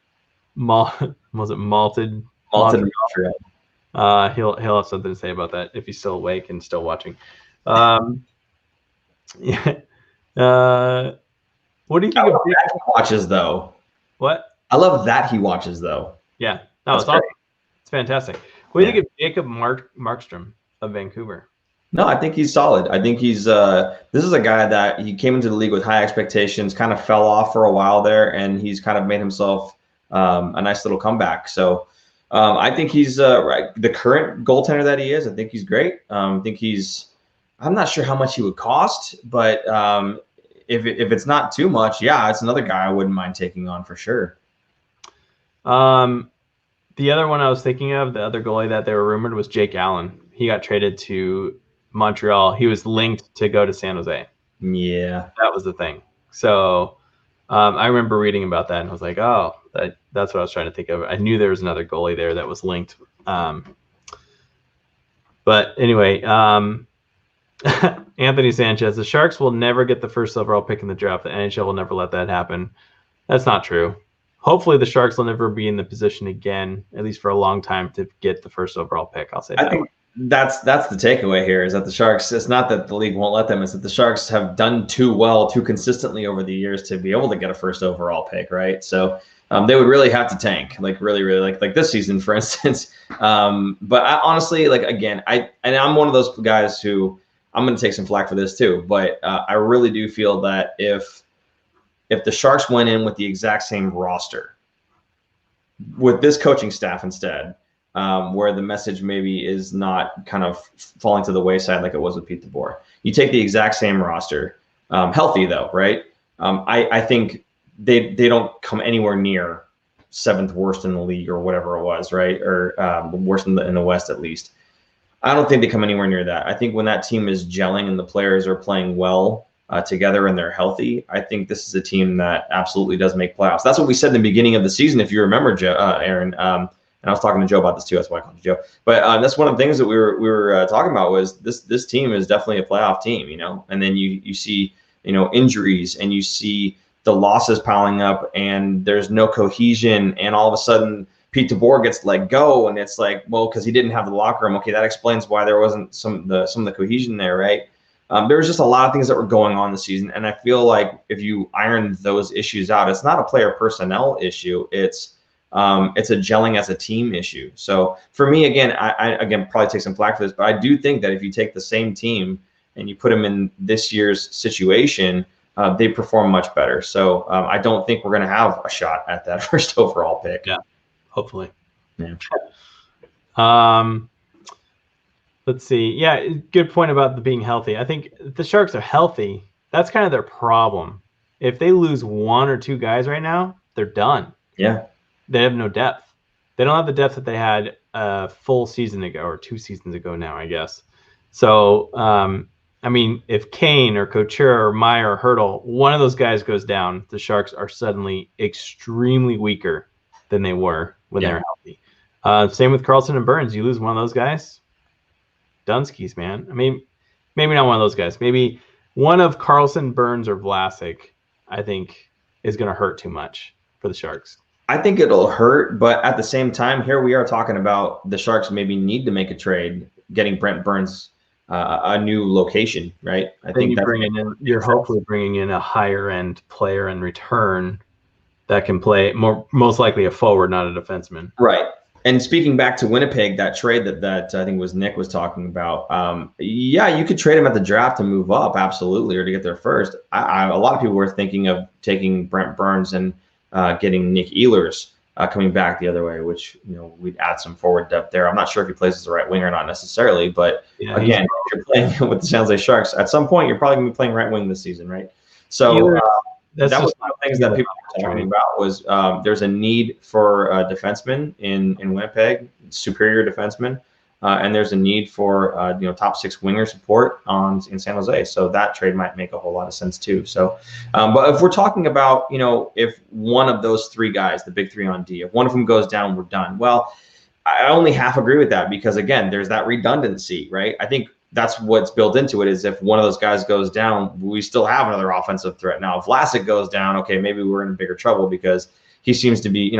Malted? Montreal. He'll have something to say about that if he's still awake and still watching. What do you think of that he watches though? What? I love that he watches though. Yeah, no, it's awesome. It's fantastic. What do you think of Jacob Markstrom of Vancouver? No, I think he's solid. I think he's this is a guy that he came into the league with high expectations, kind of fell off for a while there, and he's kind of made himself a nice little comeback. So I think he's the current goaltender that he is. I think he's great. I think I'm not sure how much he would cost, but if it's not too much, it's another guy I wouldn't mind taking on for sure. The other one I was thinking of, the other goalie that they were rumored, was Jake Allen. He got traded to Montreal. He was linked to go to San Jose. Yeah, that was the thing. So I remember reading about that, and I was like, oh, that's what I was trying to think of. I knew there was another goalie there that was linked. But anyway, Anthony Sanchez, the Sharks will never get the first overall pick in the draft. The NHL will never let that happen. That's not true. Hopefully the Sharks will never be in the position again, at least for a long time, to get the first overall pick. I'll say that. I think that's the takeaway here, is that the Sharks, it's not that the league won't let them, it's that the Sharks have done too well, too consistently over the years to be able to get a first overall pick, right? So they would really have to tank, like really, really, like this season, for instance. But I honestly, like, again, I'm one of those guys who, I'm going to take some flack for this too, but I really do feel that if the Sharks went in with the exact same roster with this coaching staff instead, where the message maybe is not kind of falling to the wayside like it was with Pete DeBoer. You take the exact same roster, healthy though, right? I think they don't come anywhere near 7th worst in the league or whatever it was, right? Or worst in the West at least. I don't think they come anywhere near that. I think when that team is gelling and the players are playing well, together and they're healthy, I think this is a team that absolutely does make playoffs. That's what we said in the beginning of the season, if you remember, Aaron. And I was talking to Joe about this too. That's why I called you Joe. But that's one of the things that we were talking about was this team is definitely a playoff team, And then you see injuries, and you see the losses piling up, and there's no cohesion, and all of a sudden Pete DeBoer gets let go, and it's like, well, because he didn't have the locker room. Okay, that explains why there wasn't some of the cohesion there, right? There was just a lot of things that were going on this season, and I feel like if you iron those issues out, it's not a player personnel issue. It's a gelling as a team issue. So for me, again, I probably take some flack for this, but I do think that if you take the same team and you put them in this year's situation, they perform much better. So I don't think we're going to have a shot at that first overall pick. Yeah, hopefully. Yeah. Let's see. Yeah, good point about the being healthy. I think if the Sharks are healthy, that's kind of their problem. If they lose one or two guys right now, they're done. Yeah. They have no depth. They don't have the depth that they had a full season ago, or 2 seasons ago now, I guess. So, I mean, if Kane or Couture or Meyer or Hurdle, one of those guys goes down, the Sharks are suddenly extremely weaker than they were when they were healthy. Same with Carlson and Burns. You lose one of those guys, Dunskies, man. I mean, maybe not one of those guys. Maybe one of Carlson, Burns, or Vlasic, I think, is going to hurt too much for the Sharks. I think it'll hurt, but at the same time, here we are talking about the Sharks maybe need to make a trade, getting Brent Burns a new location, right? I think you're hopefully bringing in a higher end player in return that can play most likely a forward, not a defenseman. Right. And speaking back to Winnipeg, that trade that I think was Nick was talking about, yeah, you could trade him at the draft to move up, absolutely, or to get there first. A lot of people were thinking of taking Brent Burns and getting Nick Ehlers coming back the other way, which we'd add some forward depth there. I'm not sure if he plays as the right winger or not necessarily, but again, if you're playing with the San Jose Sharks, at some point you're probably going to be playing right wing this season, right? So that was one of the things that people were talking about was there's a need for a defenseman in Winnipeg, superior defenseman, and there's a need for top 6 winger support in San Jose. So that trade might make a whole lot of sense too. So, but if we're talking about if one of those 3 guys, the big 3 on D, if one of them goes down, we're done. Well, I only half agree with that because again, there's that redundancy, right? I think that's what's built into it is if one of those guys goes down, we still have another offensive threat. Now, if Vlasic goes down, okay, maybe we're in bigger trouble because he seems to be,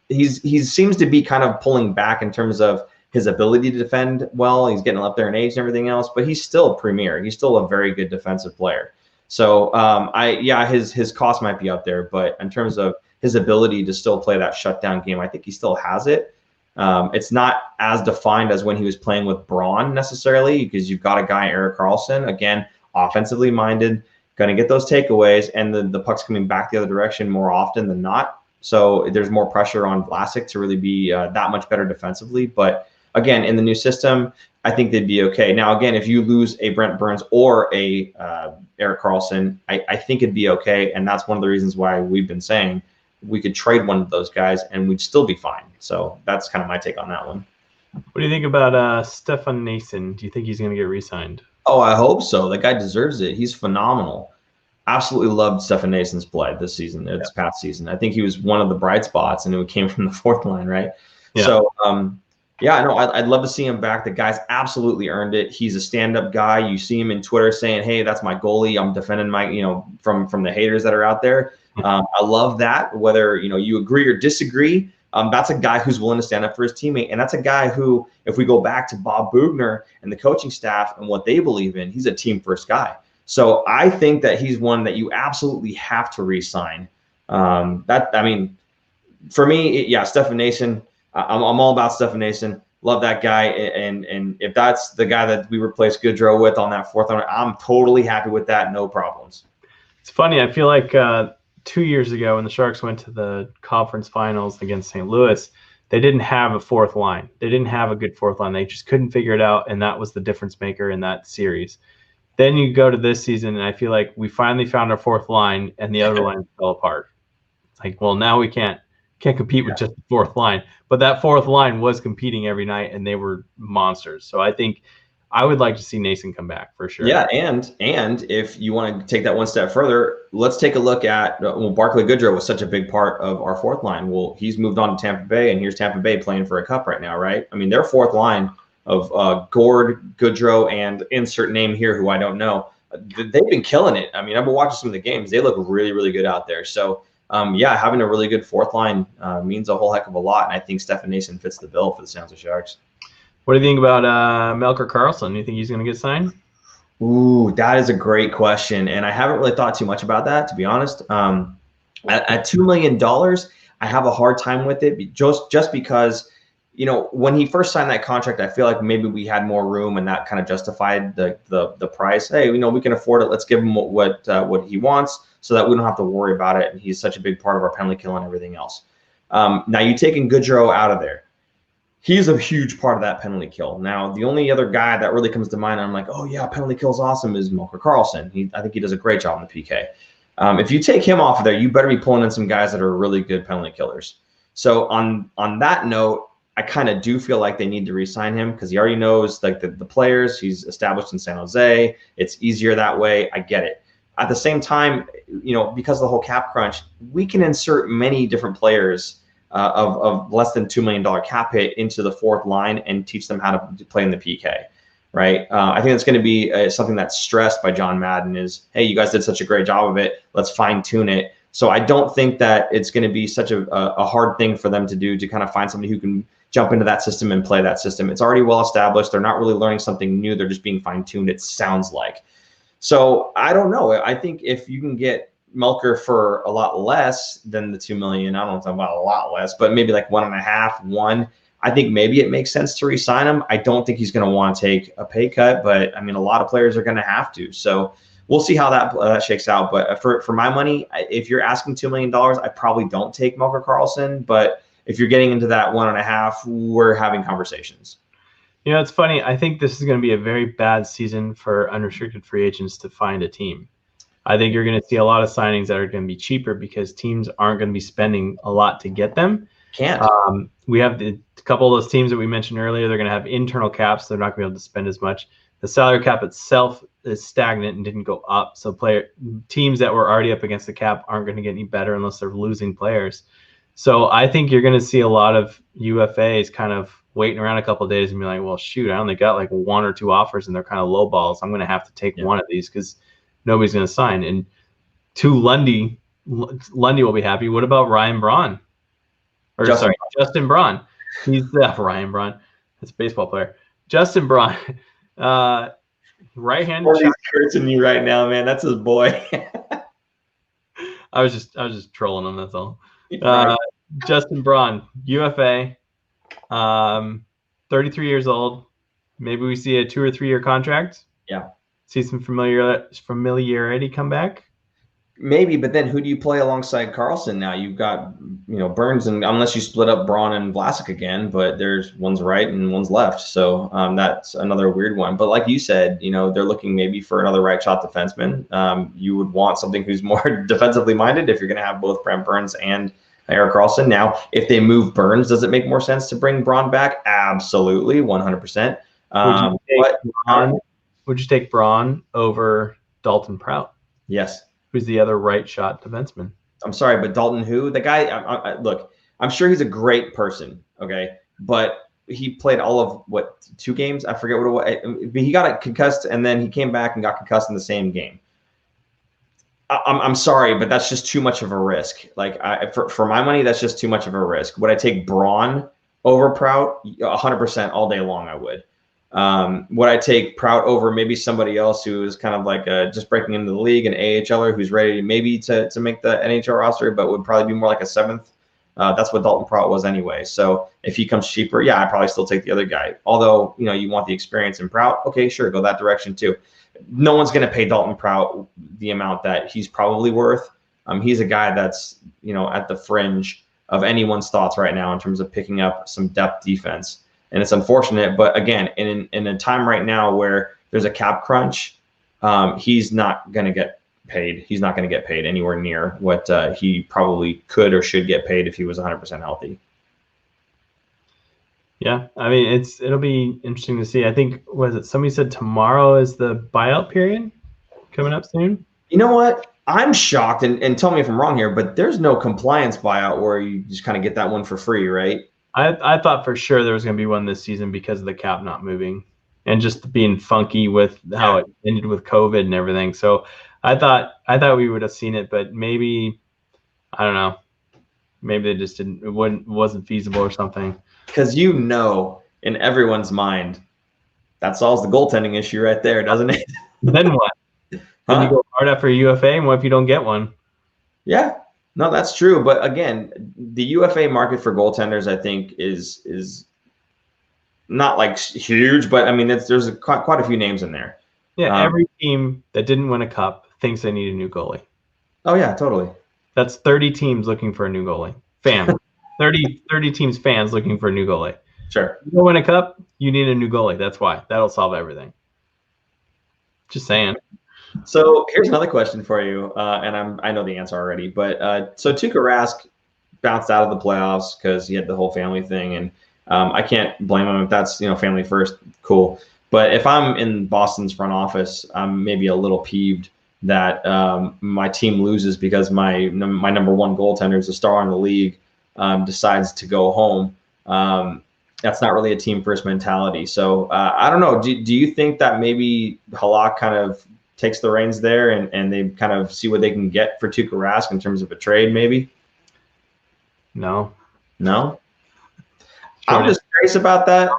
he seems to be kind of pulling back in terms of his ability to defend well. He's getting up there in age and everything else, but he's still premier. He's still a very good defensive player. So his cost might be up there, but in terms of his ability to still play that shutdown game, I think he still has it. It's not as defined as when he was playing with Braun necessarily, because you've got a guy, Erik Karlsson, again, offensively minded, going to get those takeaways, and the puck's coming back the other direction more often than not. So there's more pressure on Vlasic to really be that much better defensively. But again, in the new system, I think they'd be okay. Now, again, if you lose a Brent Burns or a Erik Karlsson, I think it'd be okay. And that's one of the reasons why we've been saying we could trade one of those guys and we'd still be fine. So that's kind of my take on that one. What do you think about Stefan Nason? Do you think he's going to get re-signed? Oh, I hope so. The guy deserves it. He's phenomenal. Absolutely loved Stefan Nason's play this season, this past season. I think he was one of the bright spots, and it came from the 4th line, right? Yeah. So, I'd love to see him back. The guy's absolutely earned it. He's a stand-up guy. You see him in Twitter saying, "Hey, that's my goalie. I'm defending my," from the haters that are out there. I love that. Whether you agree or disagree, that's a guy who's willing to stand up for his teammate, and that's a guy who, if we go back to Bob Boughner and the coaching staff and what they believe in, he's a team-first guy. So I think that he's one that you absolutely have to re-sign. For me, Stefan Nason. I'm all about Stefan Nason. Love that guy, and if that's the guy that we replace Goodrow with on that 4th line, I'm totally happy with that. No problems. It's funny. I feel like 2 years ago when the Sharks went to the conference finals against St. Louis, they didn't have a 4th line. They didn't have a good 4th line. They just couldn't figure it out, and that was the difference maker in that series. Then you go to this season, and I feel like we finally found our 4th line, and the other line fell apart. It's like, well, now we can't compete with just the 4th line. But that 4th line was competing every night, and they were monsters. So I think I would like to see Nason come back for sure. Yeah, and if you want to take that one step further, let's take a look at Barclay Goodrow was such a big part of our fourth line. Well, he's moved on to Tampa Bay, and here's Tampa Bay playing for a cup right now, right? I mean, their fourth line of Gord, Goodrow, and insert name here who I don't know. They've been killing it. I mean, I've been watching some of the games. They look really, really good out there. So, yeah, having a really good fourth line means a whole heck of a lot, and I think Stefan Nason fits the bill for the San Jose Sharks. What do you think about Melker Karlsson? Do you think he's going to get signed? Ooh, that is a great question, and I haven't really thought too much about that, to be honest. At $2 million, I have a hard time with it, just because, you know, when he first signed that contract, I feel like maybe we had more room, and that kind of justified the price. Hey, you know, we can afford it. Let's give him what he wants, so that we don't have to worry about it. And he's such a big part of our penalty kill and everything else. Now you taking Goodrow out of there. He's a huge part of that penalty kill. Now, the only other guy that really comes to mind, I'm like, oh yeah, penalty kill's awesome, is Melker Karlsson. I think he does a great job in the PK. If you take him off of there, you better be pulling in some guys that are really good penalty killers. So on that note, I kind of do feel like they need to re-sign him, because he already knows like the players. He's established in San Jose. It's easier that way. I get it. At the same time, you know, because of the whole cap crunch, we can insert many different players of less than $2 million cap hit into the fourth line and teach them how to play in the PK, right? I think it's going to be something that's stressed by John Madden is, hey, you guys did such a great job of it. Let's fine tune it. So I don't think that it's going to be such a hard thing for them to do, to kind of find somebody who can jump into that system and play that system. It's already well established. They're not really learning something new. They're just being fine tuned, it sounds like. So I don't know. I think if you can get Melker for a lot less than the $2 million, I don't know if I'm about a lot less, but maybe like 1.5, 1. I think maybe it makes sense to re-sign him. I don't think he's going to want to take a pay cut, but I mean, a lot of players are going to have to. So we'll see how that shakes out. But for my money, if you're asking $2 million, I probably don't take Melker Karlsson. But if you're getting into that 1.5, we're having conversations. You know, it's funny. I think this is going to be a very bad season for unrestricted free agents to find a team. I think you're going to see a lot of signings that are going to be cheaper because teams aren't going to be spending a lot to get them. Can't. We have a couple of those teams that we mentioned earlier. They're going to have internal caps. They're not going to be able to spend as much. The salary cap itself is stagnant and didn't go up. So teams that were already up against the cap aren't going to get any better unless they're losing players. So I think you're going to see a lot of UFAs kind of waiting around a couple of days and be like, well, shoot, I only got like 1 or 2 offers and they're kind of low balls. I'm going to have to take one of these because nobody's going to sign. And Lundy will be happy. What about Ryan Braun? Or Justin Braun. He's Ryan Braun. That's a baseball player. Justin Braun. Right-handed. He's cursing you right now, man. That's his boy. I was just trolling him. That's all. Justin Braun, UFA, 33 years old. Maybe we see a 2 or 3 year contract. Yeah. See some familiarity come back. Maybe, but then who do you play alongside Karlsson now? You've got, you know, Burns, and unless you split up Braun and Vlasic again, but there's one's right and one's left. So that's another weird one. But like you said, you know, they're looking maybe for another right shot defenseman. You would want something who's more defensively minded if you're going to have both Brent Burns and Erik Karlsson. Now, if they move Burns, does it make more sense to bring Braun back? Absolutely, 100%. Would you take Braun over Dalton Prout? Yes. Who's the other right shot defenseman? I'm sorry, but Dalton who? The guy, look, I'm sure he's a great person, okay? But he played all of, 2 games? I forget what it was. He got concussed, and then he came back and got concussed in the same game. I'm sorry, but that's just too much of a risk. Like, for my money, that's just too much of a risk. Would I take Braun over Prout? 100% all day long, I would. Would I take Prout over maybe somebody else who is kind of like just breaking into the league, an AHLer who's ready maybe to make the NHL roster, but would probably be more like a 7th? That's what Dalton Prout was anyway. So if he comes cheaper, yeah, I'd probably still take the other guy. Although, you know, you want the experience in Prout, okay, sure, go that direction too. No one's going to pay Dalton Prout the amount that he's probably worth. He's a guy that's, you know, at the fringe of anyone's thoughts right now in terms of picking up some depth defense. And it's unfortunate, but again, in a time right now where there's a cap crunch, he's not going to get paid. He's not going to get paid anywhere near what he probably could or should get paid if he was 100% healthy. Yeah, I mean it'll be interesting to see. I think somebody said tomorrow is the buyout period coming up soon. You know what? I'm shocked, and tell me if I'm wrong here, but there's no compliance buyout where you just kind of get that one for free, right? I thought for sure there was going to be one this season because of the cap not moving and just being funky with how it ended with COVID and everything. So I thought we would have seen it, but maybe I don't know. Maybe they just didn't. It wasn't feasible or something. Because in everyone's mind, that solves the goaltending issue right there, doesn't it? Then what? Then you go hard after a UFA, and what if you don't get one? Yeah, no, that's true. But again, the UFA market for goaltenders, I think, is not like huge, but I mean, there's quite a few names in there. Yeah, every team that didn't win a cup thinks they need a new goalie. Oh yeah, totally. That's 30 teams looking for a new goalie. 30 teams fans looking for a new goalie. Sure. You don't win a cup, you need a new goalie. That's why. That'll solve everything. Just saying. So here's another question for you, and I know the answer already, but so Tuukka Rask bounced out of the playoffs because he had the whole family thing, and I can't blame him if that's family first, cool. But if I'm in Boston's front office, I'm maybe a little peeved that my team loses because my number one goaltender is a star in the league, decides to go home. That's not really a team first mentality. So I don't know. Do you think that maybe Halak kind of takes the reins there and they kind of see what they can get for Tuukka Rask in terms of a trade, maybe? No. I'm just curious about that.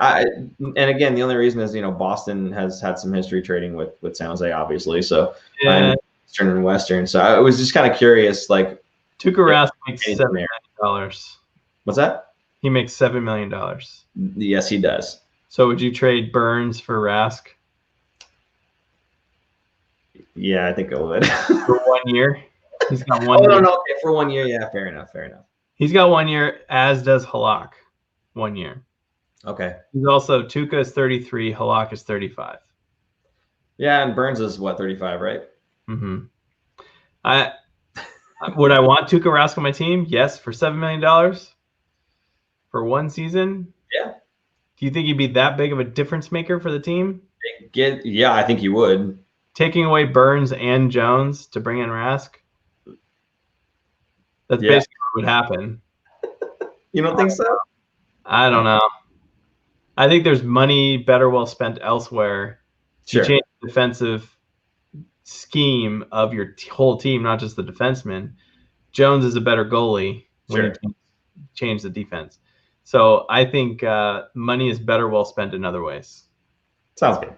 And again, the only reason is, Boston has had some history trading with San Jose, obviously. So I'm Eastern and Western. So I was just kind of curious, like, Tuukka Rask makes $7 million. What's that? He makes $7 million. Yes, he does. So would you trade Burns for Rask? Yeah, I think I would. For 1 year? He's got 1 year. No. Okay, for 1 year, yeah, fair enough. He's got 1 year, as does Halak. 1 year. Okay. He's also, Tuukka is 33, Halak is 35. Yeah, and Burns is what, 35, right? Mm-hmm. Would I want Tuukka Rask on my team? Yes, for $7 million for one season. Yeah. Do you think he'd be that big of a difference maker for the team? Yeah, I think he would. Taking away Burns and Jones to bring in Rask? That's basically what would happen. You don't think so? I don't know. I think there's money better well spent elsewhere to change the defensive scheme of your whole team, not just the defenseman. Jones is a better goalie when you change the defense. So I think money is better well spent in other ways. Sounds good.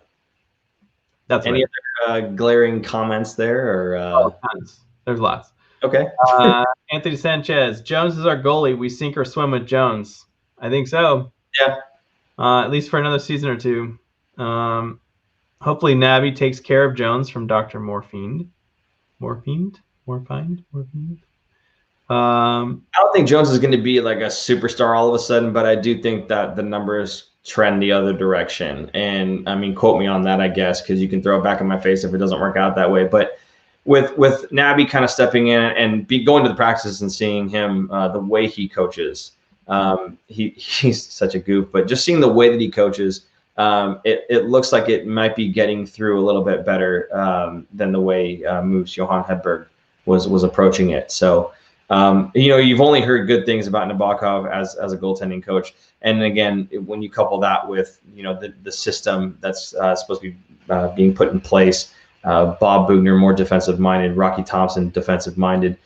That's any other glaring comments there, or tons. There's lots. Okay. Anthony Sanchez, Jones is our goalie. We sink or swim with Jones. I think so. Yeah. At least for another season or two. Hopefully Nabby takes care of Jones from Dr. Morphine. I don't think Jones is going to be like a superstar all of a sudden, but I do think that the numbers trend the other direction. And I mean, quote me on that, I guess, because you can throw it back in my face if it doesn't work out that way. But with Nabby kind of stepping in and going to the practices and seeing him, the way he coaches, he's such a goof, but just seeing the way that he coaches, it looks like it might be getting through a little bit better than the way Moose Johan Hedberg was approaching it. So, you've only heard good things about Nabokov as a goaltending coach. And again, when you couple that with, the system that's supposed to be being put in place, Bob Boughner, more defensive-minded, Rocky Thompson, defensive-minded,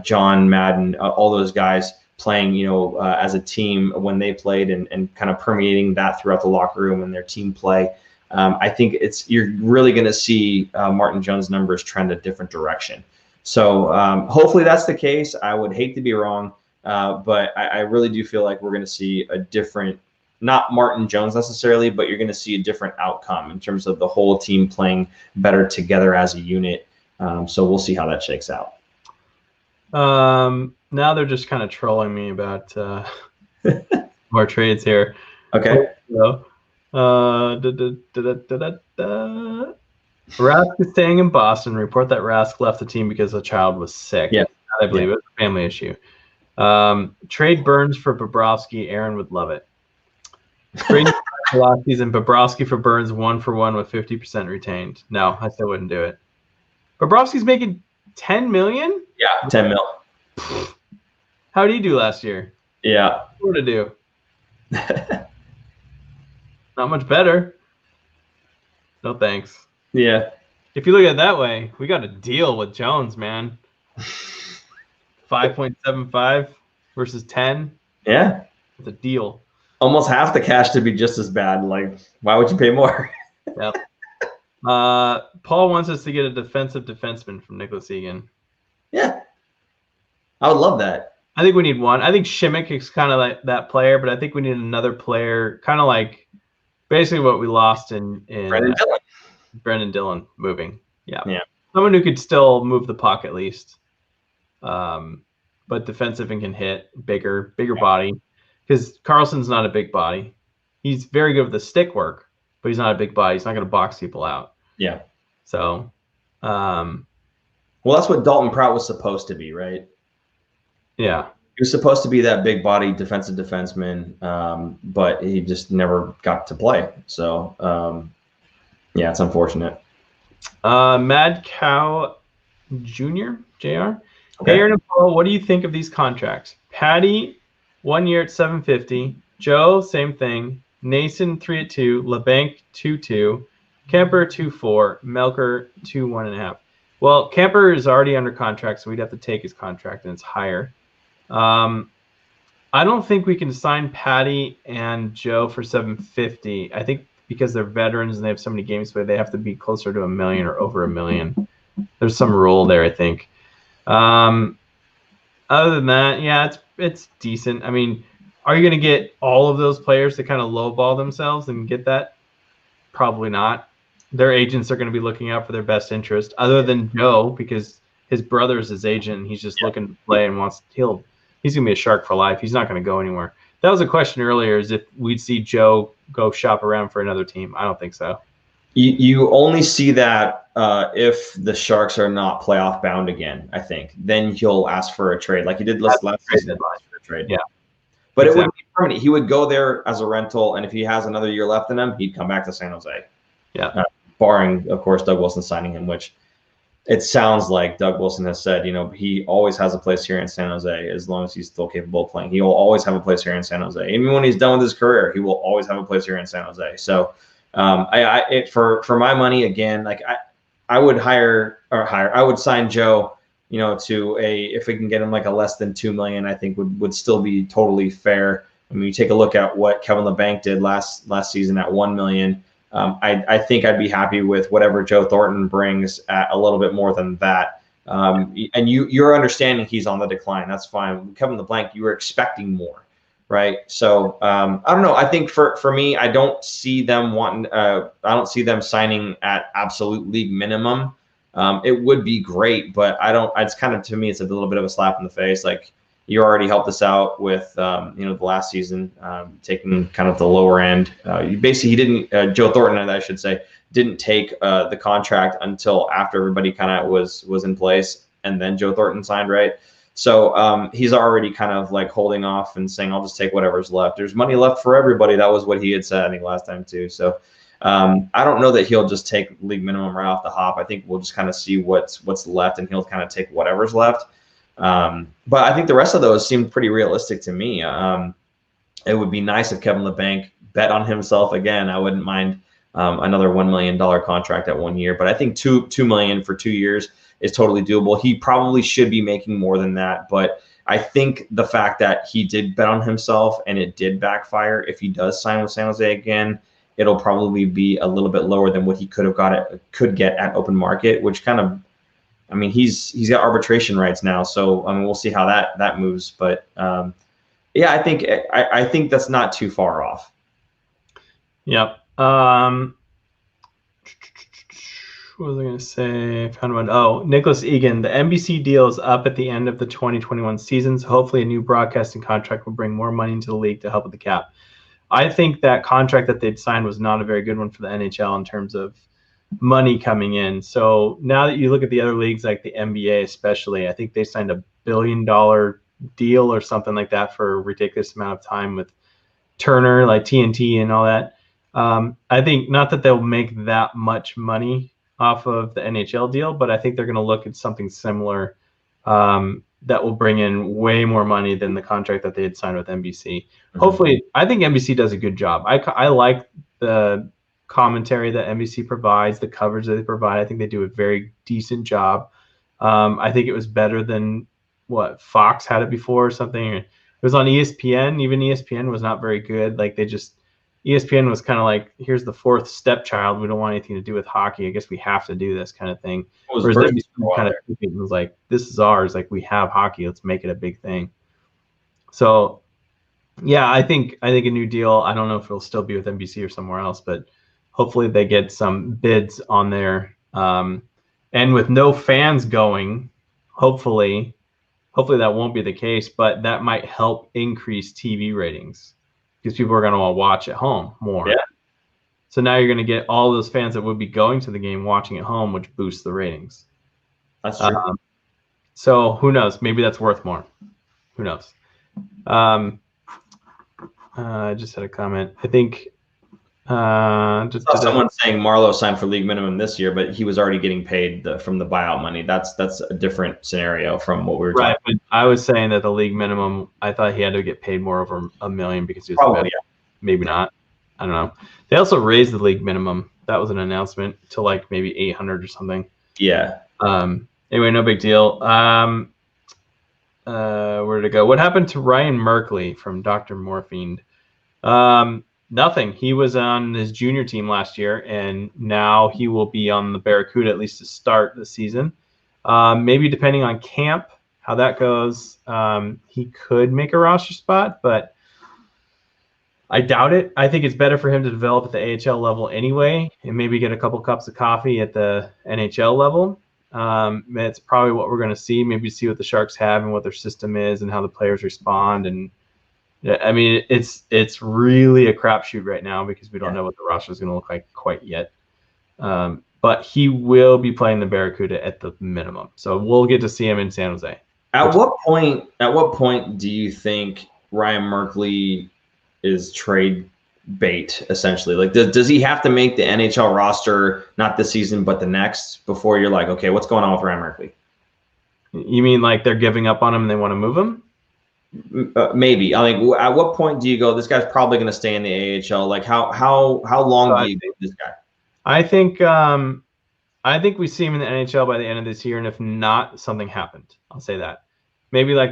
John Madden, all those guys playing, as a team when they played and kind of permeating that throughout the locker room and their team play. I think you're really going to see Martin Jones' numbers trend a different direction. So hopefully that's the case. I would hate to be wrong, but I really do feel like we're going to see a different, not Martin Jones necessarily, but you're going to see a different outcome in terms of the whole team playing better together as a unit. So we'll see how that shakes out. Now they're just kind of trolling me about more trades here. Okay. So, Rask is staying in Boston. Report that Rask left the team because the child was sick. Yeah, I believe it was a family issue. Trade Burns for Babrowski. Aaron would love it. Brady velocities and Babrowski for Burns 1-for-1 with 50% retained. No, I still wouldn't do it. Babrowski's making $10 million? Yeah, 10 mil. How did he do last year? Yeah. What to do? Not much better. No thanks. Yeah. If you look at it that way, we got a deal with Jones, man. 5.75 versus 10. Yeah. It's a deal. Almost half the cash to be just as bad. Like, why would you pay more? Yep. Paul wants us to get a defensive defenseman from Nicholas Egan. Yeah. I would love that. I think we need one. I think Shimmick is kind of like that player, but I think we need another player, kind of like basically what we lost in Brendan Dillon moving. Yeah. Someone who could still move the puck at least. But defensive and can hit, bigger body. Because Carlson's not a big body. He's very good with the stick work, but he's not a big body. He's not going to box people out. Yeah. So, well, that's what Dalton Prout was supposed to be, right? Yeah. He was supposed to be that big body defensive defenseman, but he just never got to play. So, yeah, it's unfortunate. Mad Cow Jr., JR. Okay. Hey, Aaron and Paul, what do you think of these contracts? Patty, 1 year at $750. Joe, same thing. Nason, 3 at 2. LeBanc, 2-2. Kemper, 2-4. Melker, 2-1.5. Well, Kemper is already under contract, so we'd have to take his contract, and it's higher. I don't think we can sign Patty and Joe for $750. I think because they're veterans and they have so many games played, they have to be closer to $1 million or over $1 million. There's some rule there, I think. Other than that, yeah, it's decent. I mean, are you going to get all of those players to kind of lowball themselves and get that? Probably not. Their agents are going to be looking out for their best interest, other than Joe, because his brother's his agent. And he's just looking to play and he's going to be a Shark for life. He's not going to go anywhere. That was a question earlier, is if we'd see Joe go shop around for another team. I don't think so. You only see that if the Sharks are not playoff bound again, I think. Then he'll ask for a trade, like he did last season. For a trade. Yeah. But It wouldn't be permanent. He would go there as a rental, and if he has another year left in him, he'd come back to San Jose. Yeah. Barring, of course, Doug Wilson signing him, which it sounds like Doug Wilson has said, he always has a place here in San Jose as long as he's still capable of playing. He will always have a place here in San Jose. Even when he's done with his career, he will always have a place here in San Jose. So for my money, again, like I would I would sign Joe, to if we can get him like a less than $2 million, I think would still be totally fair. I mean, you take a look at what Kevin LeBanc did last season at $1 million. I think I'd be happy with whatever Joe Thornton brings at a little bit more than that. And you're understanding he's on the decline. That's fine. Kevin LeBlanc, you were expecting more, right? So I don't know. I think for me, I don't see them I don't see them signing at absolute league minimum. It would be great, but it's kind of, to me, it's a little bit of a slap in the face. Like, you already helped us out with, the last season, taking kind of the lower end. He didn't, Joe Thornton, I should say, didn't take the contract until after everybody kind of was in place, and then Joe Thornton signed, right? So he's already kind of like holding off and saying, I'll just take whatever's left. There's money left for everybody. That was what he had said, I think, last time too. So I don't know that he'll just take league minimum right off the hop. I think we'll just kind of see what's left, and he'll kind of take whatever's left. But I think the rest of those seem pretty realistic to me. It would be nice if Kevin LeBanc bet on himself again. I wouldn't mind another $1 million contract at 1 year, but I think $2 million for 2 years is totally doable. He probably should be making more than that, but I think the fact that he did bet on himself and it did backfire, if he does sign with San Jose again, it'll probably be a little bit lower than what he could get at open market, which kind of, I mean, he's got arbitration rights now, so I mean, we'll see how that moves. But yeah, I think that's not too far off. Yep. What was I going to say? I found one. Oh, Nicholas Egan. The NBC deal is up at the end of the 2021 season, so hopefully a new broadcasting contract will bring more money into the league to help with the cap. I think that contract that they'd signed was not a very good one for the NHL in terms of money coming in. So now that you look at the other leagues, like the NBA especially, I think they signed $1 billion deal or something like that for a ridiculous amount of time with Turner, like TNT and all that. I think not that they'll make that much money off of the NHL deal, but I think they're going to look at something similar that will bring in way more money than the contract that they had signed with NBC. Mm-hmm. Hopefully, I think NBC does a good job. I like the commentary that NBC provides, the coverage that they provide. I think they do a very decent job. I think it was better than what Fox had it before or something. It was on ESPN. Even ESPN was not very good. Like ESPN was kind of like, here's the fourth stepchild. We don't want anything to do with hockey. I guess we have to do this kind of thing. Whereas NBC kind of was like, this is ours. Like, we have hockey. Let's make it a big thing. So, yeah, I think a new deal. I don't know if it'll still be with NBC or somewhere else, but hopefully they get some bids on there. And with no fans going, hopefully that won't be the case, but that might help increase TV ratings because people are going to want to watch at home more. Yeah. So now you're going to get all those fans that would be going to the game watching at home, which boosts the ratings. That's true. So who knows? Maybe that's worth more. Who knows? I just had a comment. I think someone saying Marlowe signed for league minimum this year, but he was already getting paid from the buyout money. That's a different scenario from what we were talking about. I was saying that the league minimum, I thought he had to get paid more over $1 million because he was probably, yeah. Maybe not. I don't know. They also raised the league minimum. That was an announcement to like maybe 800 or something. Yeah. Anyway, no big deal. Where did it go? What happened to Ryan Merkley from Dr. Morphine? Nothing. He was on his junior team last year, and now he will be on the Barracuda at least to start the season. Maybe depending on camp, how that goes, he could make a roster spot, but I doubt it. I think it's better for him to develop at the AHL level anyway, and maybe get a couple cups of coffee at the NHL level. It's probably what we're going to see. Maybe see what the Sharks have and what their system is and how the players respond. And I mean, it's really a crapshoot right now because we don't know what the roster is going to look like quite yet. But he will be playing the Barracuda at the minimum, so we'll get to see him in San Jose. At what point do you think Ryan Merkley is trade bait, essentially? Like, does he have to make the NHL roster, not this season but the next, before you're like, okay, what's going on with Ryan Merkley? You mean like they're giving up on him and they want to move him? Maybe. I think at what point do you go, this guy's probably going to stay in the AHL? Like, how long do you give this guy? I think we see him in the NHL by the end of this year, and if not, something happened. I'll say that. Maybe like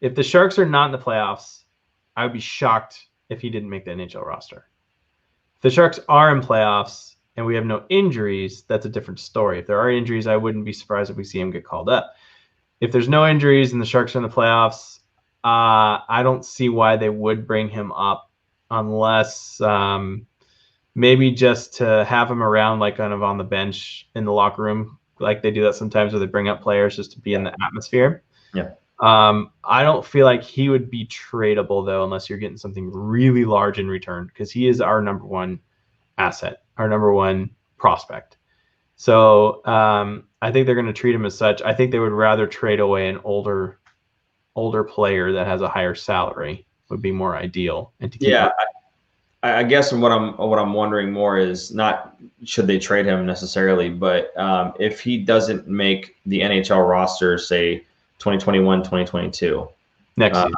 if the Sharks are not in the playoffs, I would be shocked if he didn't make the NHL roster. If the Sharks are in playoffs and we have no injuries, that's a different story. If there are injuries, I wouldn't be surprised if we see him get called up. If there's no injuries and the Sharks are in the playoffs, I don't see why they would bring him up unless maybe just to have him around, like kind of on the bench in the locker room, like they do that sometimes where they bring up players just to be in the atmosphere. Yeah. I don't feel like he would be tradable, though, unless you're getting something really large in return, because he is our number one asset, our number one prospect. So I think they're going to treat him as such. I think they would rather trade away an older player that has a higher salary would be more ideal. And to keep I guess what I'm wondering more is not should they trade him necessarily, but if he doesn't make the NHL roster, say 2021, 2022. Next season.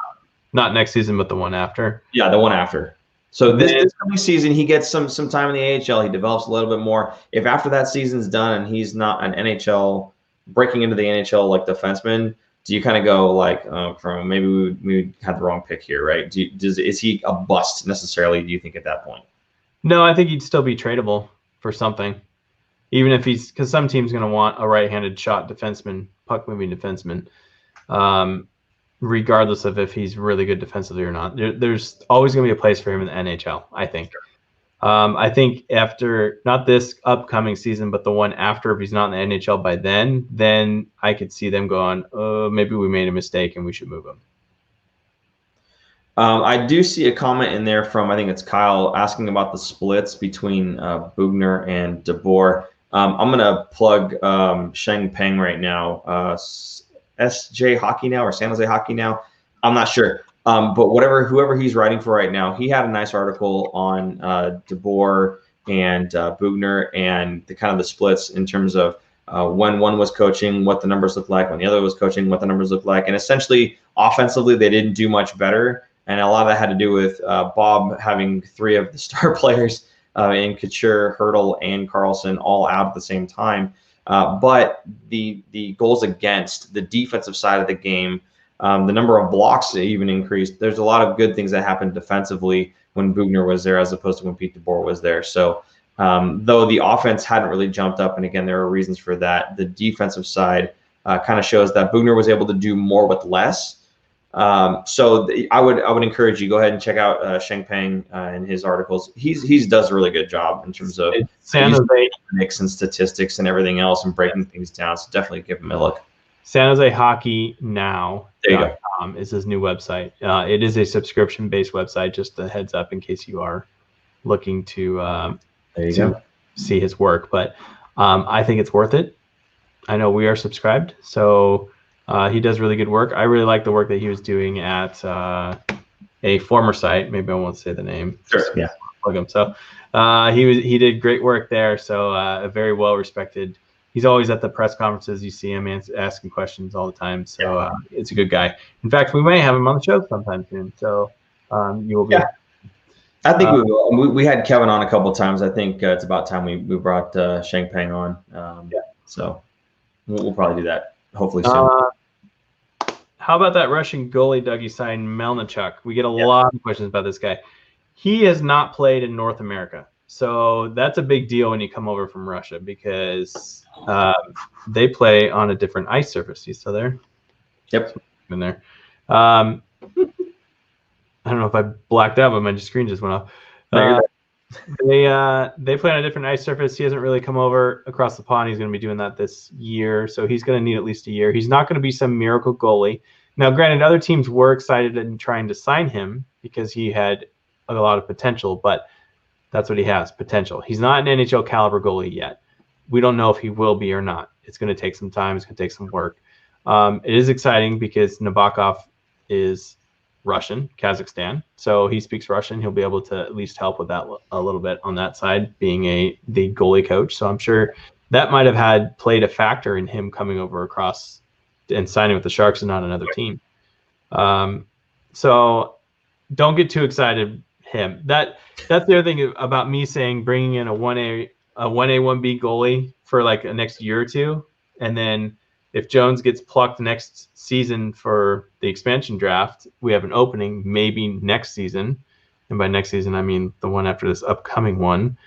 Not next season, but the one after. Yeah, the one after. So this coming season, he gets some time in the AHL. He develops a little bit more. If after that season's done and he's not an NHL, breaking into the NHL like defenseman, do you kind of go like, from maybe we had the wrong pick here, right? Is he a bust necessarily, do you think, at that point? No, I think he'd still be tradable for something. Even if because some team's going to want a right-handed shot defenseman, puck-moving defenseman, regardless of if he's really good defensively or not. There's always going to be a place for him in the NHL, I think. I think after, not this upcoming season, but the one after, if he's not in the NHL by then I could see them going, oh, maybe we made a mistake and we should move him. I do see a comment in there from, I think it's Kyle, asking about the splits between Boughner and DeBoer. I'm going to plug Sheng Peng right now. SJ Hockey Now or San Jose Hockey Now. I'm not sure. But whoever he's writing for right now, he had a nice article on DeBoer and Boughner and the kind of the splits in terms of when one was coaching, what the numbers looked like, when the other was coaching, what the numbers looked like. And essentially, offensively, they didn't do much better. And a lot of that had to do with Bob having 3 of the star players in Couture, Hurdle, and Carlson all out at the same time. But the goals against, the defensive side of the game, the number of blocks even increased. There's a lot of good things that happened defensively when Boughner was there as opposed to when Pete DeBoer was there. So though the offense hadn't really jumped up, and again, there are reasons for that, the defensive side kind of shows that Boughner was able to do more with less. So I would encourage you, go ahead and check out Shengpeng and his articles. He does a really good job in terms of San Jose mix and statistics and everything else and breaking things down. So definitely give him a look. San Jose Hockey Now. There you go. Is his new website. It is a subscription-based website. Just a heads up in case you are looking to see his work. But I think it's worth it. I know we are subscribed, so he does really good work. I really like the work that he was doing at a former site. Maybe I won't say the name. Sure. Yeah. Plug him. So he did great work there. So a very well respected. He's always at the press conferences. You see him asking questions all the time. So it's a good guy. In fact, we may have him on the show sometime soon. So you will be. Yeah. I think we will. We had Kevin on a couple of times. I think it's about time we brought Shengpeng on. So we'll probably do that hopefully soon. How about that Russian goalie Dougie signed Melnichuk? We get a lot of questions about this guy. He has not played in North America. So that's a big deal when you come over from Russia because they play on a different ice surface. He's still there? Yep. In there. I don't know if I blacked out, but my screen just went off. They play on a different ice surface. He hasn't really come over across the pond. He's going to be doing that this year. So he's going to need at least a year. He's not going to be some miracle goalie. Now, granted, other teams were excited in trying to sign him because he had a lot of potential, but that's what he has, potential. He's not an NHL caliber goalie yet. We don't know if he will be or not. It's going to take some time. It's going to take some work. It is exciting because Nabokov is Russian, Kazakhstan. So he speaks Russian. He'll be able to at least help with that a little bit on that side, being the goalie coach. So I'm sure that might have played a factor in him coming over across and signing with the Sharks and not another team. So don't get too excited. That's the other thing about me saying bringing in a 1A 1B goalie for like the next year or two, and then if Jones gets plucked next season for the expansion draft, we have an opening maybe next season, and by next season I mean the one after this upcoming one.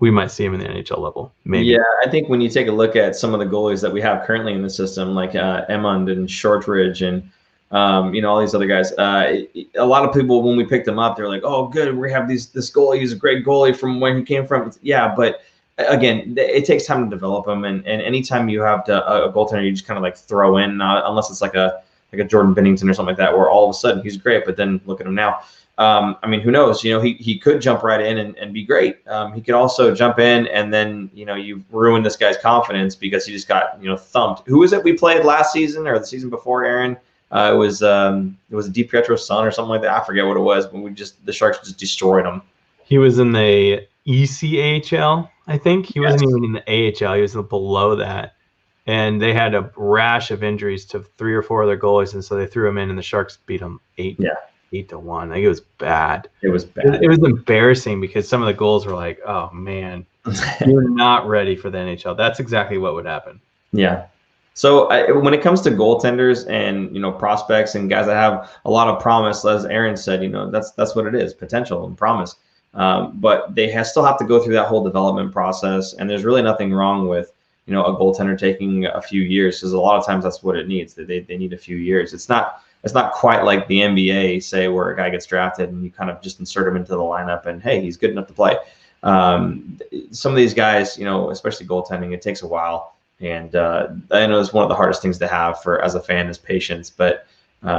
We might see him in the NHL level. Maybe. Yeah, I think when you take a look at some of the goalies that we have currently in the system, like Emond and Shortridge and all these other guys. A lot of people, when we picked them up, they're like, "Oh, good, we have this goalie. He's a great goalie from where he came from." Yeah, but again, it takes time to develop them, and anytime you have a goaltender, you just kind of like throw in, unless it's like a Jordan Binnington or something like that, where all of a sudden he's great, but then look at him now. I mean, who knows? He could jump right in and be great. He could also jump in and then you've ruined this guy's confidence because he just got thumped. Who was it we played last season or the season before, Aaron? It was DiPietro's son or something like that. I forget what it was, but the Sharks just destroyed him. He was in the ECHL, I think. He wasn't even in the AHL. He was below that. And they had a rash of injuries to 3 or 4 of their goalies, and so they threw him in, and the Sharks beat him 8-1. Like, it was bad. It was bad. It was embarrassing because some of the goals were like, oh, man, you're not ready for the NHL. That's exactly what would happen. Yeah. So when it comes to goaltenders and prospects and guys that have a lot of promise, as Aaron said, that's what it is, potential and promise. But they still have to go through that whole development process, and there's really nothing wrong with a goaltender taking a few years, because a lot of times that's what it needs. They need a few years. It's not quite like the NBA, say, where a guy gets drafted and you kind of just insert him into the lineup and hey, he's good enough to play. Some of these guys, especially goaltending, it takes a while. And I know it's one of the hardest things to have as a fan is patience, but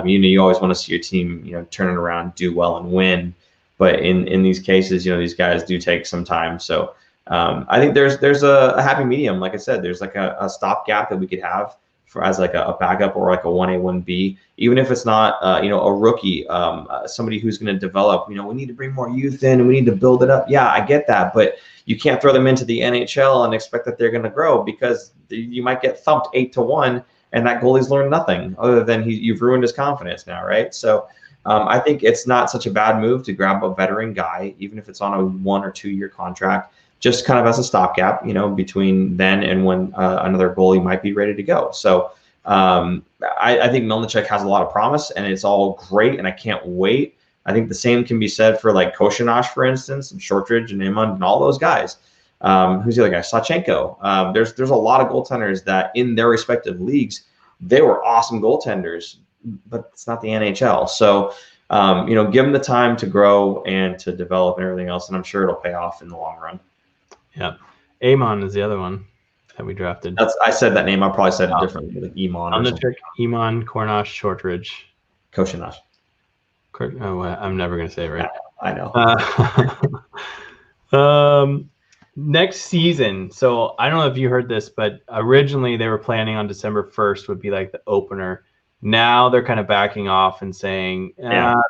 you always want to see your team, turn it around, do well and win. But in these cases, these guys do take some time. So I think there's a happy medium. Like I said, there's like a stopgap that we could have as like a backup or like a 1A, 1B, even if it's not, a rookie, somebody who's going to develop, we need to bring more youth in and we need to build it up. Yeah, I get that. But you can't throw them into the NHL and expect that they're going to grow, because you might get thumped 8-1 and that goalie's learned nothing other than you've ruined his confidence now, right? So I think it's not such a bad move to grab a veteran guy, even if it's on a 1 or 2 year contract, just kind of as a stopgap, between then and when another goalie might be ready to go. So I think Melnichuk has a lot of promise, and it's all great, and I can't wait. I think the same can be said for like Koshinash, for instance, and Shortridge and Iman and all those guys. Who's the other guy? Sachenko. There's a lot of goaltenders that in their respective leagues, they were awesome goaltenders, but it's not the NHL. So, give them the time to grow and to develop and everything else, and I'm sure it'll pay off in the long run. Yeah. Amon is the other one that we drafted. I said that name. I probably said it differently, like Iman. On the trick, Iman, Kornash, Shortridge. Koshinash. I'm never going to say it right. I know. Next season. So I don't know if you heard this, but originally they were planning on December 1st would be like the opener. Now they're kind of backing off and saying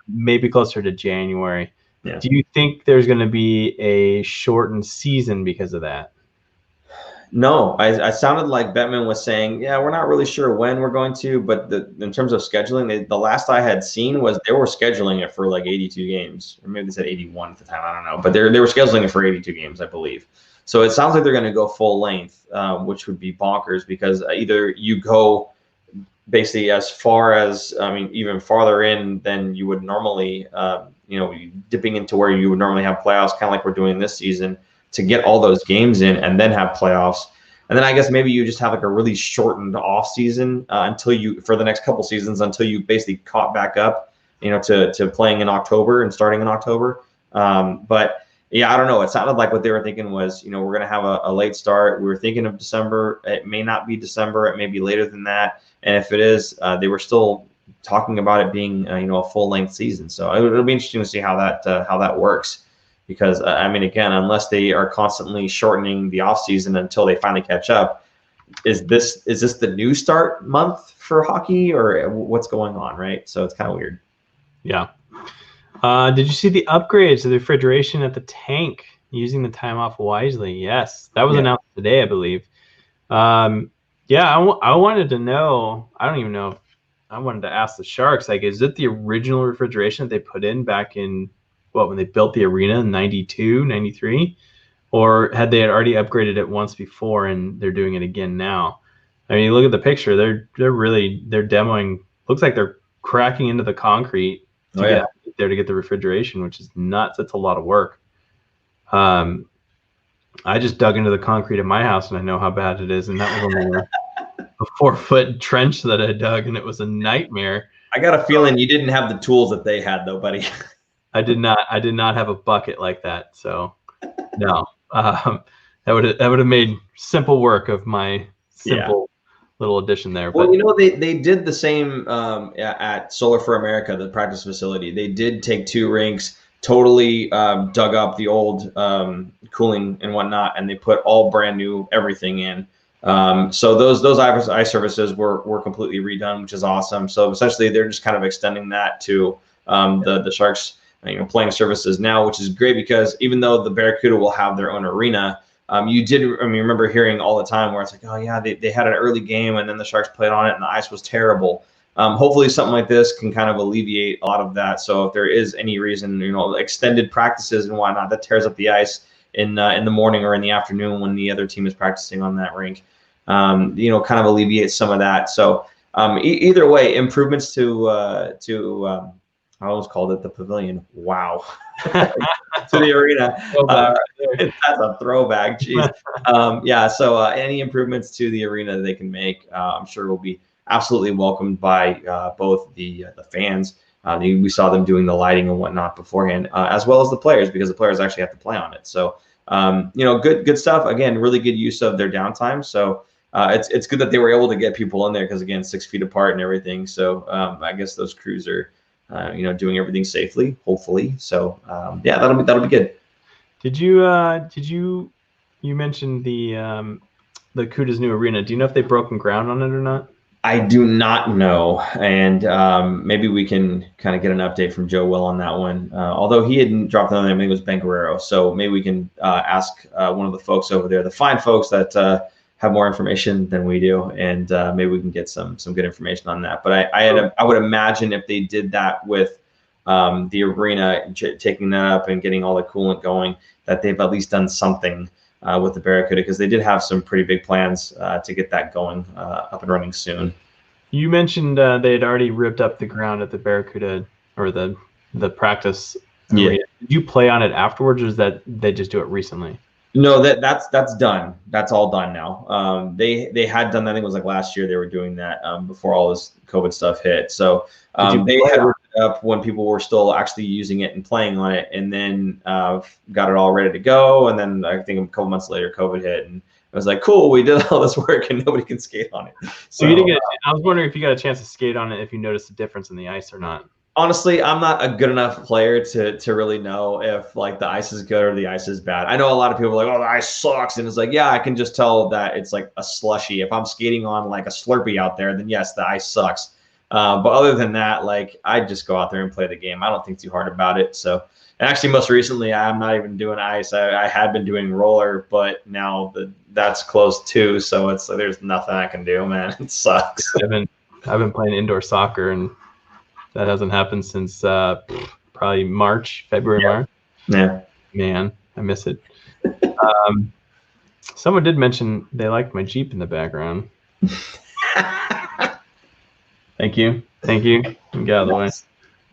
maybe closer to January. Yeah. Do you think there's going to be a shortened season because of that? No, I sounded like Bettman was saying, yeah, we're not really sure when we're going to, but in terms of scheduling, the last I had seen was they were scheduling it for like 82 games, or maybe they said 81 at the time. I don't know, but they were scheduling it for 82 games, I believe. So it sounds like they're going to go full length, which would be bonkers, because either you go basically as far as, even farther in than you would normally, dipping into where you would normally have playoffs, kind of like we're doing this season, to get all those games in and then have playoffs. And then I guess maybe you just have like a really shortened off season for the next couple seasons, until you basically caught back up, to playing in October and starting in October. But yeah, I don't know. It sounded like what they were thinking was, we're going to have a late start. We were thinking of December. It may not be December. It may be later than that. And if it is, they were still talking about it being, a full length season. So it'll be interesting to see how that works. Because, again, unless they are constantly shortening the offseason until they finally catch up, is this the new start month for hockey, or what's going on, right? So it's kind of weird. Yeah. Did you see the upgrades to the refrigeration at the tank, using the time off wisely? Yes. That was announced today, I believe. I wanted to know. I don't even know. I wanted to ask the Sharks, like, is it the original refrigeration that they put in back in when they built the arena in 92, 93, or had they already upgraded it once before and they're doing it again now? You look at the picture, they're demoing, looks like they're cracking into the concrete to get there to get the refrigeration, which is nuts. That's a lot of work. I just dug into the concrete at my house and I know how bad it is, and that was only a 4-foot trench that I dug, and it was a nightmare. I got a feeling you didn't have the tools that they had, though, buddy. I did not have a bucket like that. So no, that would have made simple work of my simple little addition there. Well, they did the same at Solar for America, the practice facility. They did take 2 rinks, totally dug up the old cooling and whatnot, and they put all brand new everything in. So those ice services were completely redone, which is awesome. So essentially, they're just kind of extending that to the Sharks playing services now, which is great, because even though the Barracuda will have their own arena, remember hearing all the time where it's like, oh yeah, they had an early game and then the Sharks played on it and the ice was terrible. Hopefully something like this can kind of alleviate a lot of that. So if there is any reason, extended practices and whatnot that tears up the ice in the morning or in the afternoon when the other team is practicing on that rink, kind of alleviate some of that. So either way, improvements to I almost called it the pavilion. Wow. To the arena. That's a throwback. Jeez. So any improvements to the arena that they can make, I'm sure will be absolutely welcomed by both the fans. We saw them doing the lighting and whatnot beforehand, as well as the players, because the players actually have to play on it. So, good stuff. Again, really good use of their downtime. So it's good that they were able to get people in there, because, again, 6 feet apart and everything. So I guess those crews are doing everything safely, hopefully. So that'll be good. Did you mentioned the Cuda's new arena? Do you know if they've broken ground on it or not? I do not know, and maybe we can kind of get an update from Joe Will on that one. Although he hadn't dropped another name, I think it was Ben Guerrero. So maybe we can ask one of the folks over there, the fine folks that have more information than we do, and maybe we can get some good information on that. But I would imagine if they did that with the arena, taking that up and getting all the coolant going, that they've at least done something with the Barracuda, because they did have some pretty big plans to get that going up and running soon. You mentioned they had already ripped up the ground at the Barracuda, or the practice arena. Yeah. Did you play on it afterwards, or is that they just do it recently? No, that's done. That's all done now. They had done that. I think it was like last year they were doing that before all this COVID stuff hit. So they had ripped it up when people were still actually using it and playing on it, and then got it all ready to go. And then I think a couple months later, COVID hit, and I was like, cool, we did all this work and nobody can skate on it. So you didn't get. I was wondering if you got a chance to skate on it, if you noticed a difference in the ice or not. Honestly, I'm not a good enough player to really know if like the ice is good or the ice is bad. I know a lot of people are like, oh, the ice sucks. And it's like, yeah, I can just tell that it's like a slushy. If I'm skating on like a Slurpee out there, then yes, the ice sucks. But other than that, like I just go out there and play the game. I don't think too hard about it. So, and actually most recently, I'm not even doing ice. I had been doing roller, but now that's closed too. So it's like, there's nothing I can do, man. It sucks. I've been playing indoor soccer, and that hasn't happened since probably February, March. Yeah. Man, I miss it. Someone did mention they liked my Jeep in the background. Thank you. Get out of the way.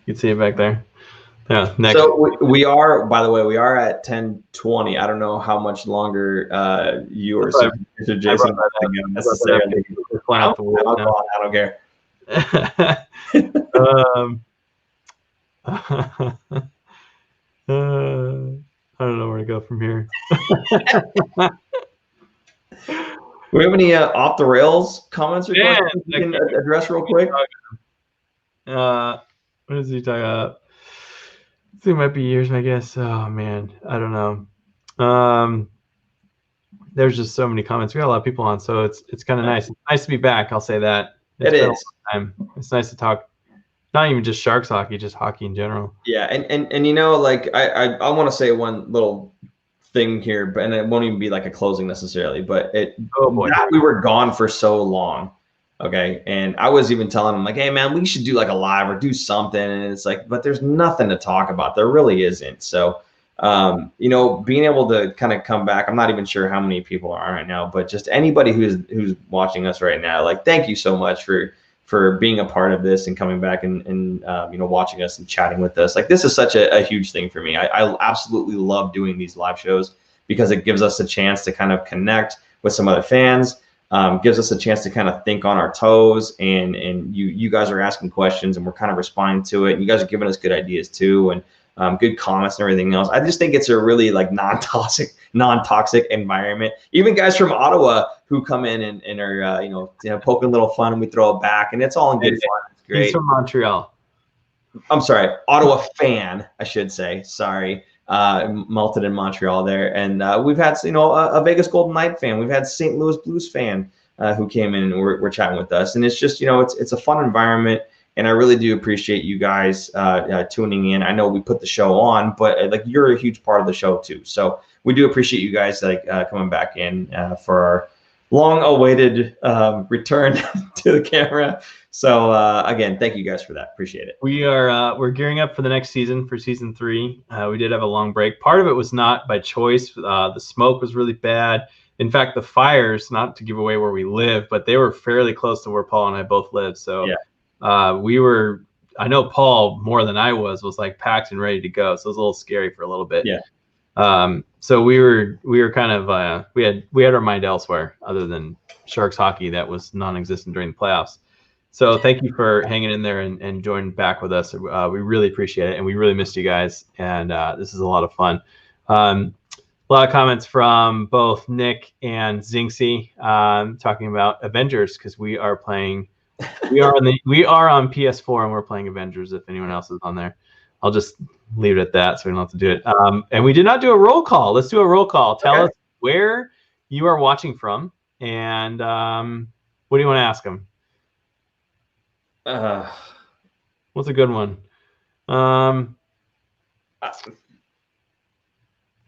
You can see it back there. Yeah. Next. So we are, by the way, we are at 10:20. I don't know how much longer you or Jason necessarily. I don't care. I don't know where to go from here. Do we have any off the rails comments or questions you can address real quick? What is he talking about? I think it might be years, I guess. Oh man, I don't know. There's just so many comments. We got a lot of people on, so it's kind of nice. It's nice to be back. I'll say that. It is. It's nice to talk, not even just Sharks hockey, just hockey in general. Yeah, and you know, like I want to say one little thing here, but and it won't even be like a closing necessarily, but we were gone for so long. Okay. And I was even telling him like, hey man, we should do like a live or do something. And it's like, but there's nothing to talk about. There really isn't. So you know, being able to kind of come back, I'm not even sure how many people are right now, but just anybody who's watching us right now, like, thank you so much for being a part of this and coming back and you know, watching us and chatting with us. Like, this is such a huge thing for me. I absolutely love doing these live shows because it gives us a chance to kind of connect with some other fans, gives us a chance to kind of think on our toes, and you guys are asking questions and we're kind of responding to it. And you guys are giving us good ideas too, and good comments and everything else. I just think it's a really like non-toxic environment. Even guys from Ottawa who come in and are you know, poking a little fun, and we throw it back, and it's all in good fun. It's great. He's from Montreal. I'm sorry, Ottawa fan, I should say. Sorry, melted in Montreal there, and we've had, you know, a Vegas Golden Knight fan. We've had St. Louis Blues fan who came in and we're chatting with us, and it's just, you know, it's a fun environment. And I really do appreciate you guys tuning in. I know we put the show on, but like, you're a huge part of the show too. So we do appreciate you guys like coming back in for our long-awaited return to the camera. So again, thank you guys for that. Appreciate it. We're gearing up for the next season, for season 3. We did have a long break. Part of it was not by choice. The smoke was really bad. In fact, the fires, not to give away where we live, but they were fairly close to where Paul and I both live. So yeah. I know Paul more than I was like packed and ready to go. So it was a little scary for a little bit. Yeah. So we were kind of, we had our mind elsewhere other than Sharks hockey that was non-existent during the playoffs. So thank you for hanging in there and joining back with us. We really appreciate it. And we really missed you guys. And this is a lot of fun. A lot of comments from both Nick and Zinxie talking about Avengers, because we are playing. We are on PS4 and we're playing Avengers. If anyone else is on there, I'll just leave it at that so we don't have to do it. And we did not do a roll call. Let's do a roll call. Tell us where you are watching from, and what do you want to ask them? What's a good one?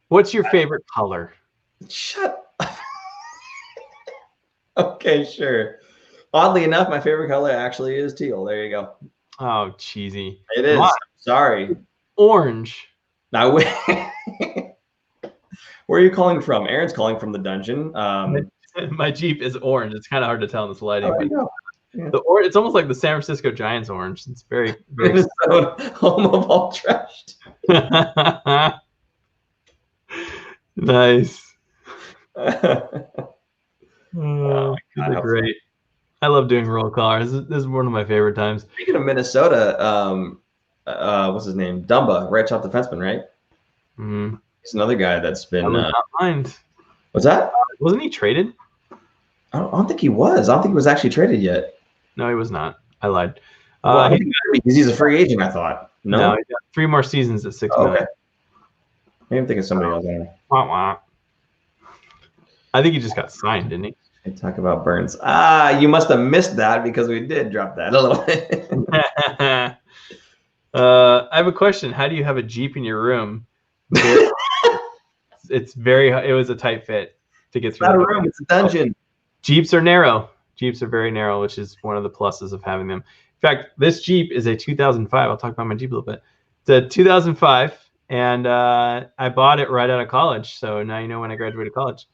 What's your favorite color? Shut up. Okay, sure. Oddly enough, my favorite color actually is teal. There you go. Oh, cheesy. It is. Sorry. Orange. Now, where are you calling from? Aaron's calling from the dungeon. My Jeep is orange. It's kind of hard to tell in this lighting. Oh, But yeah. it's almost like the San Francisco Giants orange. It's very, very home of all trash. Nice. Oh, these are great. I love doing roll call. This is one of my favorite times. Speaking of Minnesota, what's his name? Dumba, right top defenseman, right? Mm-hmm. He's another guy that's been. Not mind. What's that? Wasn't he traded? I don't think he was. I don't think he was actually traded yet. No, he was not. I lied. Well, because he's a free agent, I thought. No, he got 3 more seasons at $6 million. Okay. Maybe I'm thinking somebody else. I think he just got signed, didn't he? Talk about Burns. You must have missed that because we did drop that a little bit. I have a question. How do you have a Jeep in your room? It was a tight fit to get through. It's not a room, it's a dungeon. Jeeps are narrow. Jeeps are very narrow, which is one of the pluses of having them. In fact, this Jeep is a 2005. I'll talk about my Jeep a little bit. It's a 2005, and I bought it right out of college. So now you know when I graduated college.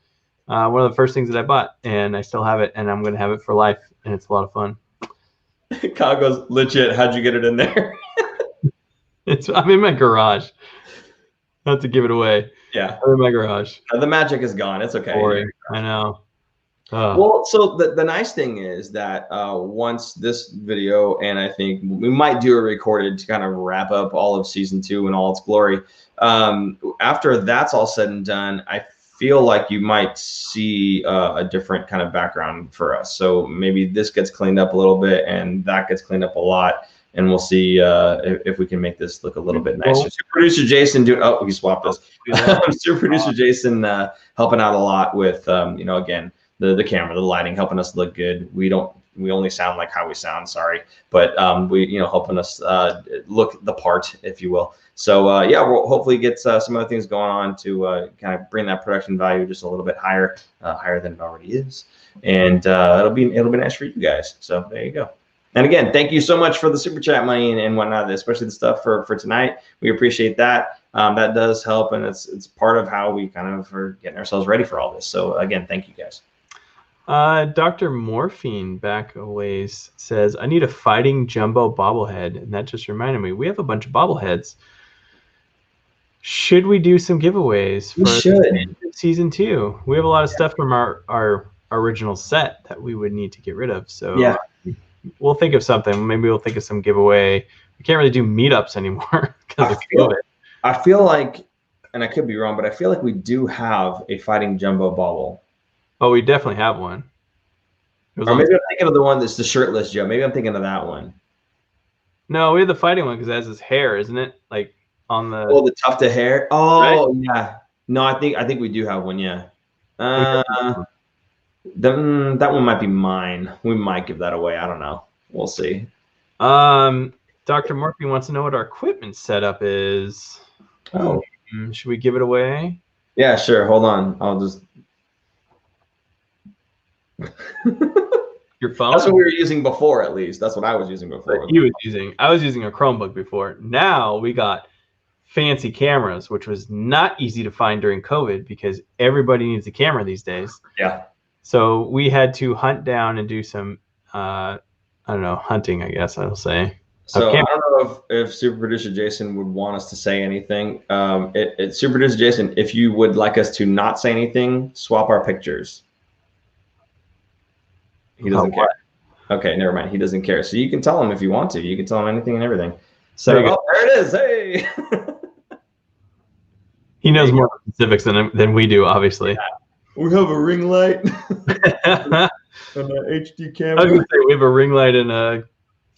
One of the first things that I bought, and I still have it, and I'm going to have it for life, and it's a lot of fun. Kyle goes, legit, how'd you get it in there? I'm in my garage. Not to give it away. Yeah. I'm in my garage. The magic is gone. It's okay. Boring. I know. Well, so the nice thing is that once this video, and I think we might do a recorded to kind of wrap up all of season 2 in all its glory. After that's all said and done, I feel like you might see a different kind of background for us. So maybe this gets cleaned up a little bit and that gets cleaned up a lot. And we'll see if we can make this look a little bit nicer. Super producer Jason he swapped us. Super producer Jason helping out a lot with again, the camera, the lighting, helping us look good. We only sound like how we sound, sorry. But helping us look the part, if you will. So we'll hopefully get some other things going on to kind of bring that production value just a little bit higher than it already is. And it'll be nice for you guys. So there you go. And again, thank you so much for the super chat money and whatnot, especially the stuff for tonight. We appreciate that. That does help, and it's part of how we kind of are getting ourselves ready for all this. So again, thank you guys. Dr. Morphine back a ways says, I need a fighting jumbo bobblehead. And that just reminded me, we have a bunch of bobbleheads. Should we do some giveaways for season 2? We have a lot of stuff from our original set that we would need to get rid of. So yeah. We'll think of something. Maybe we'll think of some giveaway. We can't really do meetups anymore because of COVID. I feel like, and I could be wrong, but I feel like we do have a fighting jumbo bobble. Oh, we definitely have one. Or maybe I'm thinking of the one that's the shirtless Joe. Maybe I'm thinking of that one. No, we have the fighting one because it has his hair, isn't it? Like on the. Oh, the tufted hair. Oh, right? Yeah. No, I think we do have one. Yeah. That one might be mine. We might give that away. I don't know. We'll see. Dr. Murphy wants to know what our equipment setup is. Oh, should we give it away? Yeah, sure. Hold on. I'll just. Your phone? That's what we were using before, at least. That's what I was using before. I was using a Chromebook before. Now we got fancy cameras, which was not easy to find during COVID because everybody needs a camera these days. Yeah. So we had to hunt down and do some, hunting, I guess I'll say. So I don't know if Super Producer Jason would want us to say anything. Super Producer Jason, if you would like us to not say anything, swap our pictures. He doesn't care. Okay, never mind. He doesn't care. So you can tell him if you want to. You can tell him anything and everything. So there it is. Hey. He knows more specifics than we do, obviously. Yeah. We have a ring light and an HD camera. I was gonna say we have a ring light and a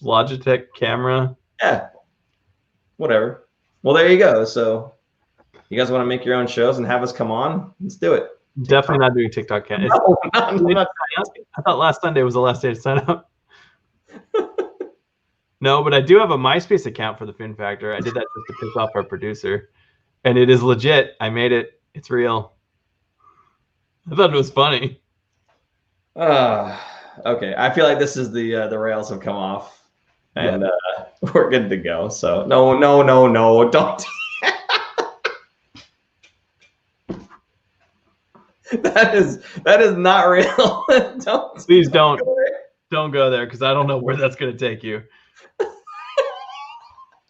Logitech camera. Yeah. Whatever. Well, there you go. So you guys want to make your own shows and have us come on? Let's do it. Definitely not doing TikTok. No, I thought last Sunday was the last day to sign up. No, but I do have a MySpace account for the Fin Factor. I did that just to piss off our producer. And it is legit. I made it. It's real. I thought it was funny. Okay. I feel like this is the rails have come off, and we're good to go. So no, don't. That is not real. Please don't go there, because I don't know where that's going to take you.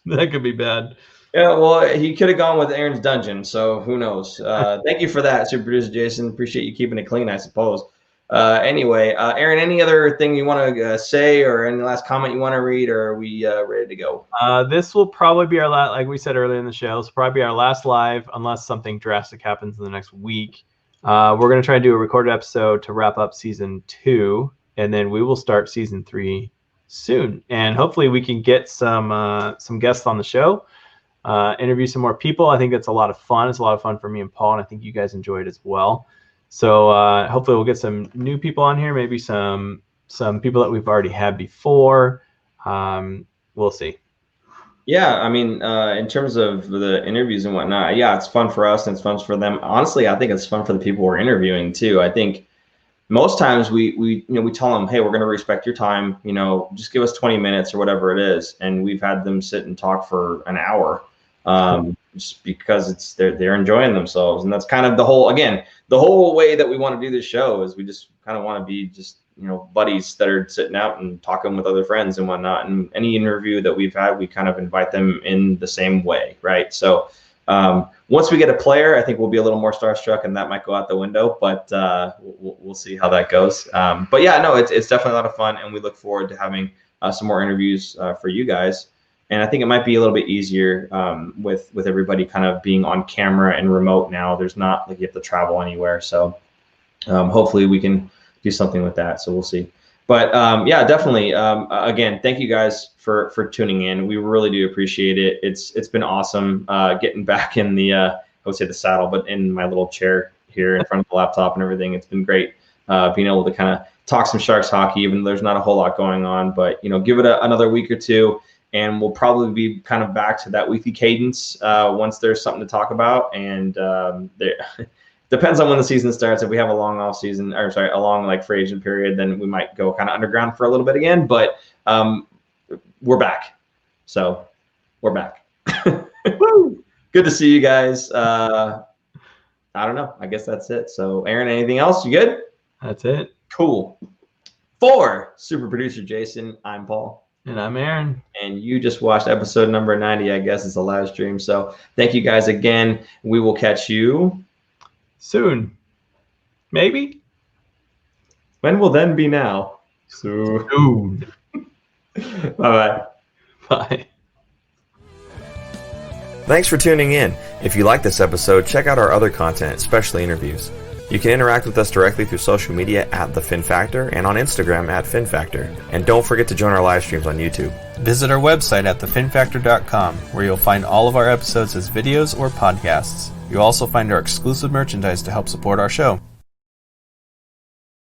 That could be bad. Yeah, well, he could have gone with Aaron's dungeon, so who knows? Thank you for that, super producer Jason. Appreciate you keeping it clean, I suppose. Anyway, Aaron, any other thing you want to say, or any last comment you want to read, or are we ready to go? This will probably be our last, like we said earlier in the show, this will probably be our last live, unless something drastic happens in the next week. We're going to try and do a recorded episode to wrap up season 2, and then we will start season 3 soon. And hopefully we can get some guests on the show, interview some more people. I think that's a lot of fun. It's a lot of fun for me and Paul, and I think you guys enjoy it as well. So hopefully we'll get some new people on here, maybe some people that we've already had before. We'll see. Yeah, I mean, in terms of the interviews and whatnot, yeah, it's fun for us and it's fun for them. Honestly, I think it's fun for the people we're interviewing too. I think most times we tell them, hey, we're going to respect your time. Just give us 20 minutes or whatever it is, and we've had them sit and talk for an hour, just because they're enjoying themselves, and that's kind of the whole way that we want to do this show is we just kind of want to be just buddies that are sitting out and talking with other friends and whatnot. And any interview that we've had, we kind of invite them in the same way, right? So once we get a player, I think we'll be a little more starstruck, and that might go out the window, but we'll see how that goes. But yeah, no, it's definitely a lot of fun, and we look forward to having some more interviews for you guys. And I think it might be a little bit easier with everybody kind of being on camera and remote now. There's not like you have to travel anywhere. So hopefully we can do something with that. So we'll see. But yeah, definitely. Again, thank you guys for tuning in. We really do appreciate it. It's been awesome getting back in the I would say the saddle, but in my little chair here in front of the laptop and everything. It's been great being able to kind of talk some Sharks hockey, even though there's not a whole lot going on. But give it another week or two, and we'll probably be kind of back to that weekly cadence once there's something to talk about. And depends on when the season starts. If we have a long off season, or sorry, a long like free agent period, then we might go kind of underground for a little bit again. But we're back, so we're back. Woo! Good to see you guys. I don't know. I guess that's it. So, Aaron, anything else? You good? That's it. Cool. For super producer Jason, I'm Paul. And I'm Aaron. And you just watched episode number 90. I guess it's a live stream. So thank you guys again. We will catch you soon. Maybe. When will then be now? Soon. Bye-bye. Bye. Thanks for tuning in. If you like this episode, check out our other content, especially interviews. You can interact with us directly through social media at The Fin Factor and on Instagram at Fin Factor. And don't forget to join our live streams on YouTube. Visit our website at thefinfactor.com, where you'll find all of our episodes as videos or podcasts. You'll also find our exclusive merchandise to help support our show.